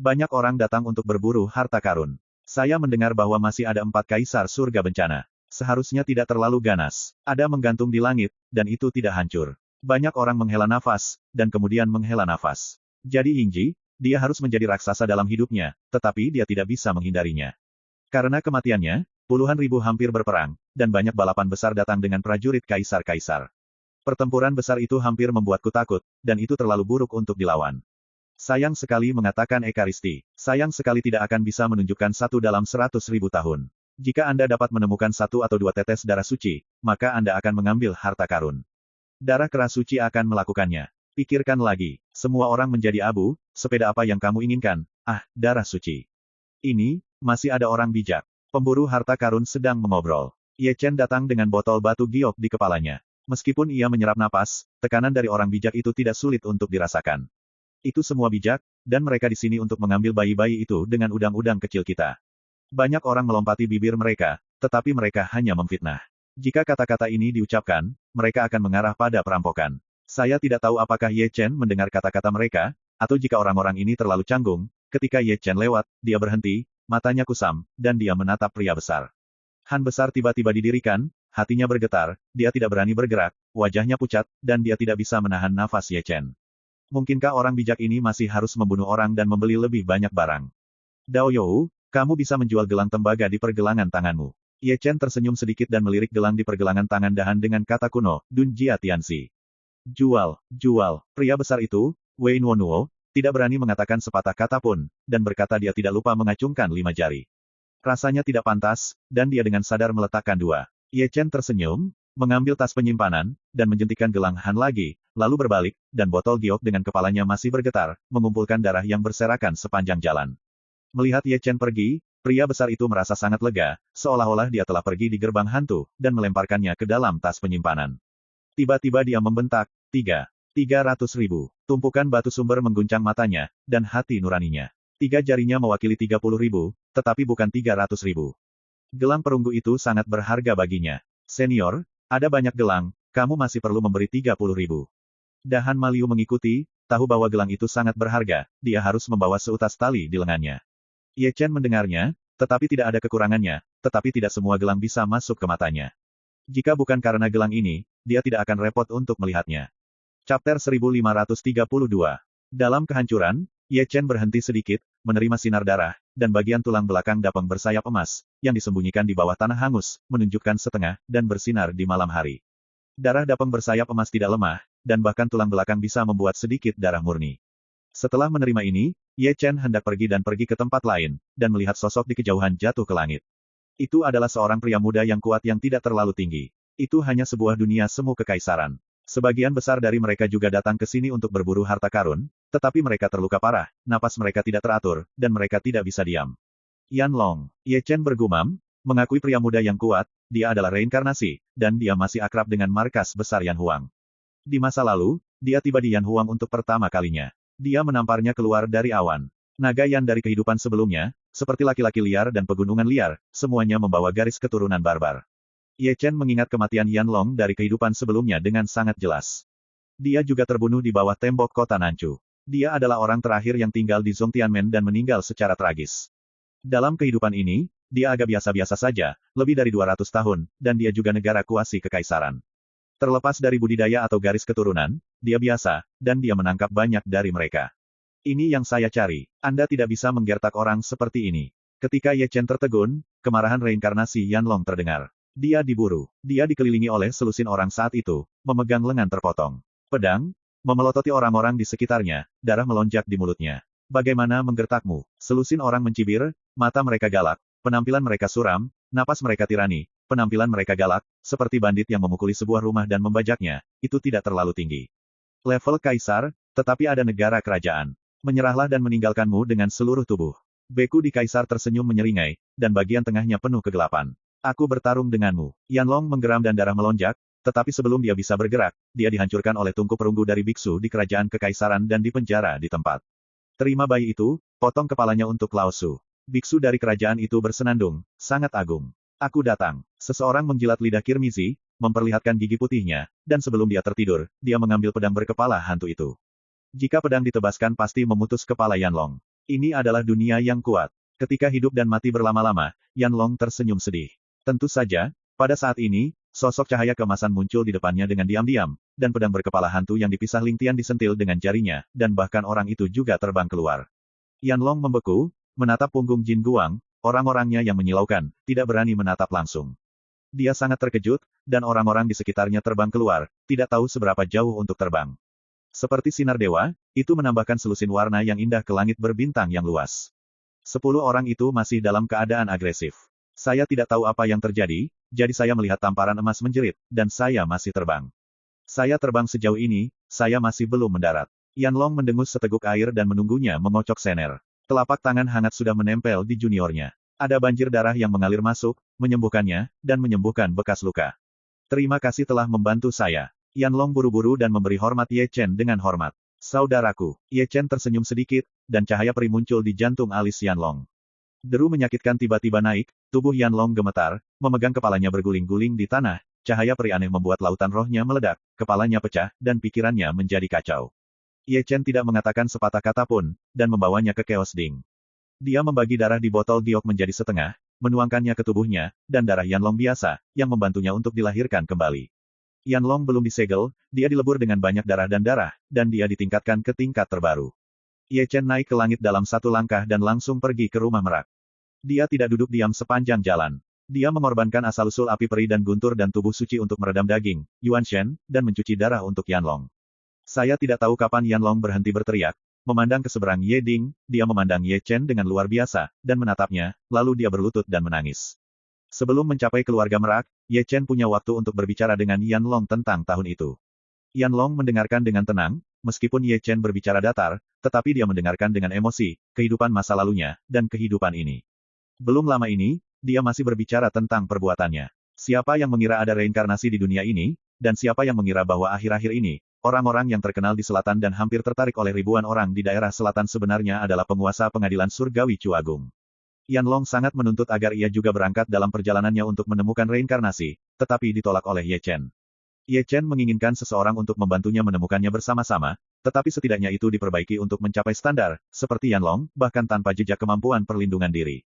Speaker 1: Banyak orang datang untuk berburu harta karun. Saya mendengar bahwa masih ada 4 kaisar surga bencana. Seharusnya tidak terlalu ganas. Ada menggantung di langit, dan itu tidak hancur. Banyak orang menghela nafas, dan kemudian menghela nafas. Jadi Yingji, dia harus menjadi raksasa dalam hidupnya, tetapi dia tidak bisa menghindarinya. Karena kematiannya, puluhan ribu hampir berperang, dan banyak balapan besar datang dengan prajurit kaisar-kaisar. Pertempuran besar itu hampir membuatku takut, dan itu terlalu buruk untuk dilawan. Sayang sekali mengatakan Ekaristi. Sayang sekali tidak akan bisa menunjukkan satu dalam 100.000 tahun. Jika Anda dapat menemukan 1 atau 2 tetes darah suci, maka Anda akan mengambil harta karun. Darah keras suci akan melakukannya. Pikirkan lagi, semua orang menjadi abu, sepeda apa yang kamu inginkan, darah suci. Ini, masih ada orang bijak. Pemburu harta karun sedang mengobrol. Ye Chen datang dengan botol batu giok di kepalanya. Meskipun ia menyerap napas, tekanan dari orang bijak itu tidak sulit untuk dirasakan. Itu semua bijak, dan mereka di sini untuk mengambil bayi-bayi itu dengan udang-udang kecil kita. Banyak orang melompati bibir mereka, tetapi mereka hanya memfitnah. Jika kata-kata ini diucapkan, mereka akan mengarah pada perampokan. Saya tidak tahu apakah Ye Chen mendengar kata-kata mereka, atau jika orang-orang ini terlalu canggung. Ketika Ye Chen lewat, dia berhenti, matanya kusam, dan dia menatap pria besar. Han besar tiba-tiba didirikan, hatinya bergetar, dia tidak berani bergerak, wajahnya pucat, dan dia tidak bisa menahan nafas Ye Chen. Mungkinkah orang bijak ini masih harus membunuh orang dan membeli lebih banyak barang? Dao You, kamu bisa menjual gelang tembaga di pergelangan tanganmu. Ye Chen tersenyum sedikit dan melirik gelang di pergelangan tangan Dahan dengan kata kuno, Dun Jia Tianxi. Jual, jual. Pria besar itu, Wei Nuonuo, tidak berani mengatakan sepatah kata pun, dan berkata dia tidak lupa mengacungkan 5 jari. Rasanya tidak pantas, dan dia dengan sadar meletakkan 2. Ye Chen tersenyum, mengambil tas penyimpanan, dan menjentikan gelang Han lagi, lalu berbalik, dan botol giok dengan kepalanya masih bergetar, mengumpulkan darah yang berserakan sepanjang jalan. Melihat Ye Chen pergi, pria besar itu merasa sangat lega, seolah-olah dia telah pergi di gerbang hantu, dan melemparkannya ke dalam tas penyimpanan. Tiba-tiba dia membentak, 300.000. Tumpukan batu sumber mengguncang matanya, dan hati nuraninya. 3 jarinya mewakili 30.000, tetapi bukan 300.000. Gelang perunggu itu sangat berharga baginya. Senior, ada banyak gelang, kamu masih perlu memberi 30.000. Dahan Maliu mengikuti, tahu bahwa gelang itu sangat berharga, dia harus membawa seutas tali di lengannya. Ye Chen mendengarnya, tetapi tidak ada kekurangannya, tetapi tidak semua gelang bisa masuk ke matanya. Jika bukan karena gelang ini, dia tidak akan repot untuk melihatnya. Chapter 1532. Dalam kehancuran, Ye Chen berhenti sedikit, menerima sinar darah, dan bagian tulang belakang Dapeng bersayap emas, yang disembunyikan di bawah tanah hangus, menunjukkan setengah, dan bersinar di malam hari. Darah Dapeng bersayap emas tidak lemah, dan bahkan tulang belakang bisa membuat sedikit darah murni. Setelah menerima ini, Ye Chen hendak pergi ke tempat lain, dan melihat sosok di kejauhan jatuh ke langit. Itu adalah seorang pria muda yang kuat yang tidak terlalu tinggi. Itu hanya sebuah dunia semu kekaisaran. Sebagian besar dari mereka juga datang ke sini untuk berburu harta karun, tetapi mereka terluka parah, napas mereka tidak teratur, dan mereka tidak bisa diam. Yan Long, Ye Chen bergumam, mengakui pria muda yang kuat, dia adalah reinkarnasi, dan dia masih akrab dengan markas besar Yan Huang. Di masa lalu, dia tiba di Yan Huang untuk pertama kalinya. Dia menamparnya keluar dari awan. Naga Yan dari kehidupan sebelumnya, seperti laki-laki liar dan pegunungan liar, semuanya membawa garis keturunan barbar. Ye Chen mengingat kematian Yan Long dari kehidupan sebelumnya dengan sangat jelas. Dia juga terbunuh di bawah tembok kota Nanchu. Dia adalah orang terakhir yang tinggal di Zhongtianmen dan meninggal secara tragis. Dalam kehidupan ini, dia agak biasa-biasa saja, lebih dari 200 tahun, dan dia juga negara kuasi kekaisaran. Terlepas dari budidaya atau garis keturunan, dia biasa, dan dia menangkap banyak dari mereka. Ini yang saya cari. Anda tidak bisa menggertak orang seperti ini. Ketika Ye Chen tertegun, kemarahan reinkarnasi Yan Long terdengar. Dia diburu. Dia dikelilingi oleh selusin orang saat itu, memegang lengan terpotong. Pedang, memelototi orang-orang di sekitarnya, darah melonjak di mulutnya. Bagaimana menggertakmu? Selusin orang mencibir, mata mereka galak, penampilan mereka suram, napas mereka tirani, penampilan mereka galak, seperti bandit yang memukuli sebuah rumah dan membajaknya, itu tidak terlalu tinggi. Level kaisar, tetapi ada negara kerajaan. Menyerahlah dan meninggalkanmu dengan seluruh tubuh. Beku di kaisar tersenyum menyeringai, dan bagian tengahnya penuh kegelapan. Aku bertarung denganmu. Yan Long menggeram dan darah melonjak, tetapi sebelum dia bisa bergerak, dia dihancurkan oleh tungku perunggu dari biksu di kerajaan kekaisaran dan dipenjara di tempat. Terima bayi itu, potong kepalanya untuk Lao Su. Biksu dari kerajaan itu bersenandung, sangat agung. Aku datang. Seseorang menjilat lidah Kirmizi, memperlihatkan gigi putihnya, dan sebelum dia tertidur, dia mengambil pedang berkepala hantu itu. Jika pedang ditebaskan pasti memutus kepala Yan Long. Ini adalah dunia yang kuat. Ketika hidup dan mati berlama-lama, Yan Long tersenyum sedih. Tentu saja, pada saat ini, sosok cahaya keemasan muncul di depannya dengan diam-diam, dan pedang berkepala hantu yang dipisah Ling Tian disentil dengan jarinya, dan bahkan orang itu juga terbang keluar. Yan Long membeku, menatap punggung Jin Guang, orang-orangnya yang menyilaukan, tidak berani menatap langsung. Dia sangat terkejut, dan orang-orang di sekitarnya terbang keluar, tidak tahu seberapa jauh untuk terbang. Seperti sinar dewa, itu menambahkan selusin warna yang indah ke langit berbintang yang luas. 10 orang itu masih dalam keadaan agresif. Saya tidak tahu apa yang terjadi, jadi saya melihat tamparan emas menjerit, dan saya masih terbang. Saya terbang sejauh ini, saya masih belum mendarat. Yan Long mendengus seteguk air dan menunggunya mengocok sener. Telapak tangan hangat sudah menempel di juniornya. Ada banjir darah yang mengalir masuk, menyembuhkannya, dan menyembuhkan bekas luka. Terima kasih telah membantu saya. Yan Long buru-buru dan memberi hormat Ye Chen dengan hormat. Saudaraku, Ye Chen tersenyum sedikit, dan cahaya peri muncul di jantung alis Yan Long. Deru menyakitkan tiba-tiba naik, tubuh Yan Long gemetar, memegang kepalanya berguling-guling di tanah, cahaya peri aneh membuat lautan rohnya meledak, kepalanya pecah, dan pikirannya menjadi kacau. Ye Chen tidak mengatakan sepatah kata pun, dan membawanya ke Chaos Ding. Dia membagi darah di botol giok menjadi setengah, menuangkannya ke tubuhnya, dan darah Yanlong biasa, yang membantunya untuk dilahirkan kembali. Yanlong belum disegel, dia dilebur dengan banyak darah, dan dia ditingkatkan ke tingkat terbaru. Ye Chen naik ke langit dalam satu langkah dan langsung pergi ke rumah merak. Dia tidak duduk diam sepanjang jalan. Dia mengorbankan asal-usul api peri dan guntur dan tubuh suci untuk meredam daging, Yuan Shen, dan mencuci darah untuk Yanlong. Saya tidak tahu kapan Yanlong berhenti berteriak. Memandang ke seberang Ye Ding, dia memandang Ye Chen dengan luar biasa, dan menatapnya, lalu dia berlutut dan menangis. Sebelum mencapai keluarga merak, Ye Chen punya waktu untuk berbicara dengan Yanlong tentang tahun itu. Yanlong mendengarkan dengan tenang, meskipun Ye Chen berbicara datar, tetapi dia mendengarkan dengan emosi, kehidupan masa lalunya, dan kehidupan ini. Belum lama ini, dia masih berbicara tentang perbuatannya. Siapa yang mengira ada reinkarnasi di dunia ini, dan siapa yang mengira bahwa akhir-akhir ini, orang-orang yang terkenal di selatan dan hampir tertarik oleh ribuan orang di daerah selatan sebenarnya adalah penguasa pengadilan surgawi Chu Agung. Yanlong sangat menuntut agar ia juga berangkat dalam perjalanannya untuk menemukan reinkarnasi, tetapi ditolak oleh Ye Chen. Ye Chen menginginkan seseorang untuk membantunya menemukannya bersama-sama, tetapi setidaknya itu diperbaiki untuk mencapai standar, seperti Yanlong, bahkan tanpa jejak kemampuan perlindungan diri.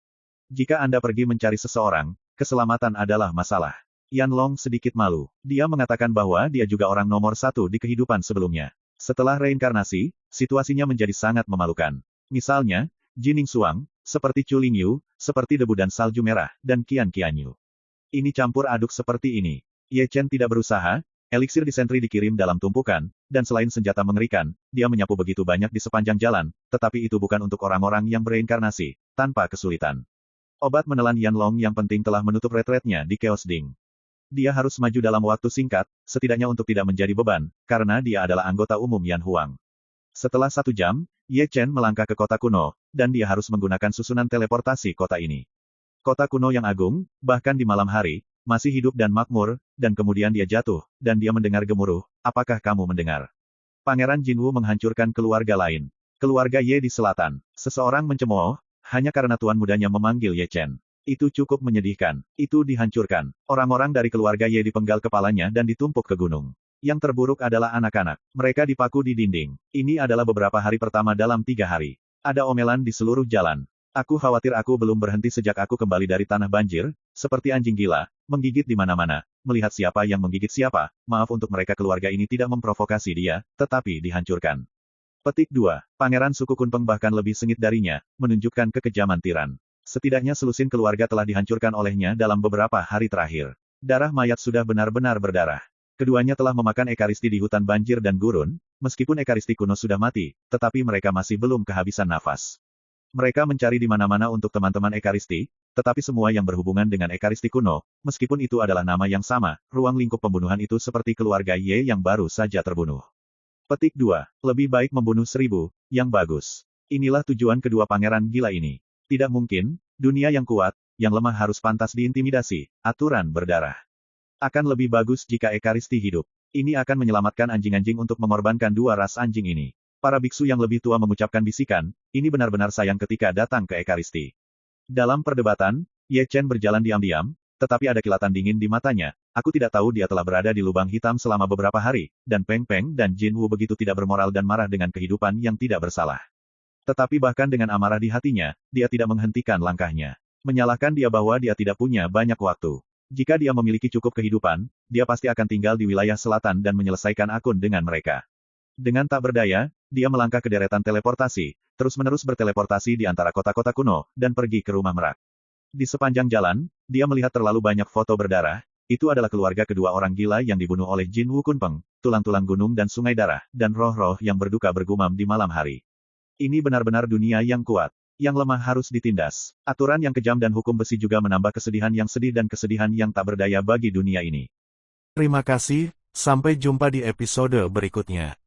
Speaker 1: Jika Anda pergi mencari seseorang, keselamatan adalah masalah. Yanlong sedikit malu. Dia mengatakan bahwa dia juga orang nomor satu di kehidupan sebelumnya. Setelah reinkarnasi, situasinya menjadi sangat memalukan. Misalnya, Jining Suang, seperti Chu Lingyu, seperti debu dan salju merah, dan Qian Qianyu. Ini campur aduk seperti ini. Ye Chen tidak berusaha, eliksir disentri dikirim dalam tumpukan, dan selain senjata mengerikan, dia menyapu begitu banyak di sepanjang jalan, tetapi itu bukan untuk orang-orang yang bereinkarnasi, tanpa kesulitan. Obat menelan Yanlong yang penting telah menutup retretnya di Chaos Ding. Dia harus maju dalam waktu singkat, setidaknya untuk tidak menjadi beban, karena dia adalah anggota umum Yan Huang. Setelah 1 jam, Ye Chen melangkah ke kota kuno, dan dia harus menggunakan susunan teleportasi kota ini. Kota kuno yang agung, bahkan di malam hari, masih hidup dan makmur, dan kemudian dia jatuh, dan dia mendengar gemuruh. Apakah kamu mendengar? Pangeran Jinwu menghancurkan keluarga lain. Keluarga Ye di selatan. Seseorang mencemooh, hanya karena tuan mudanya memanggil Ye Chen. Itu cukup menyedihkan. Itu dihancurkan. Orang-orang dari keluarga Ye dipenggal kepalanya dan ditumpuk ke gunung. Yang terburuk adalah anak-anak. Mereka dipaku di dinding. Ini adalah beberapa hari pertama dalam 3 hari. Ada omelan di seluruh jalan. Aku khawatir aku belum berhenti sejak aku kembali dari tanah banjir, seperti anjing gila, menggigit di mana-mana, melihat siapa yang menggigit siapa. Maaf untuk mereka, keluarga ini tidak memprovokasi dia, tetapi dihancurkan. Petik 2. Pangeran suku Kunpeng bahkan lebih sengit darinya, menunjukkan kekejaman tiran. Setidaknya selusin keluarga telah dihancurkan olehnya dalam beberapa hari terakhir. Darah mayat sudah benar-benar berdarah. Keduanya telah memakan ekaristi di hutan banjir dan gurun, meskipun ekaristi kuno sudah mati, tetapi mereka masih belum kehabisan nafas. Mereka mencari di mana-mana untuk teman-teman ekaristi, tetapi semua yang berhubungan dengan ekaristi kuno, meskipun itu adalah nama yang sama, ruang lingkup pembunuhan itu seperti keluarga Ye yang baru saja terbunuh. Petik 2. Lebih baik membunuh 1000, yang bagus. Inilah tujuan kedua pangeran gila ini. Tidak mungkin, dunia yang kuat, yang lemah harus pantas diintimidasi, aturan berdarah. Akan lebih bagus jika ekaristi hidup. Ini akan menyelamatkan anjing-anjing untuk mengorbankan 2 ras anjing ini. Para biksu yang lebih tua mengucapkan bisikan, ini benar-benar sayang ketika datang ke ekaristi. Dalam perdebatan, Ye Chen berjalan diam-diam, tetapi ada kilatan dingin di matanya. Aku tidak tahu dia telah berada di lubang hitam selama beberapa hari, dan Peng Peng dan Jin Wu begitu tidak bermoral dan marah dengan kehidupan yang tidak bersalah. Tetapi bahkan dengan amarah di hatinya, dia tidak menghentikan langkahnya. Menyalahkan dia bahwa dia tidak punya banyak waktu. Jika dia memiliki cukup kehidupan, dia pasti akan tinggal di wilayah selatan dan menyelesaikan akun dengan mereka. Dengan tak berdaya, dia melangkah ke deretan teleportasi, terus-menerus berteleportasi di antara kota-kota kuno, dan pergi ke rumah merak. Di sepanjang jalan, dia melihat terlalu banyak foto berdarah. Itu adalah keluarga kedua orang gila yang dibunuh oleh Jin Wu Kunpeng, tulang-tulang gunung dan sungai darah, dan roh-roh yang berduka bergumam di malam hari. Ini benar-benar dunia yang kuat. Yang lemah harus ditindas. Aturan yang kejam dan hukum besi juga menambah kesedihan yang sedih dan kesedihan yang tak berdaya bagi dunia ini.
Speaker 2: Terima kasih, sampai jumpa di episode berikutnya.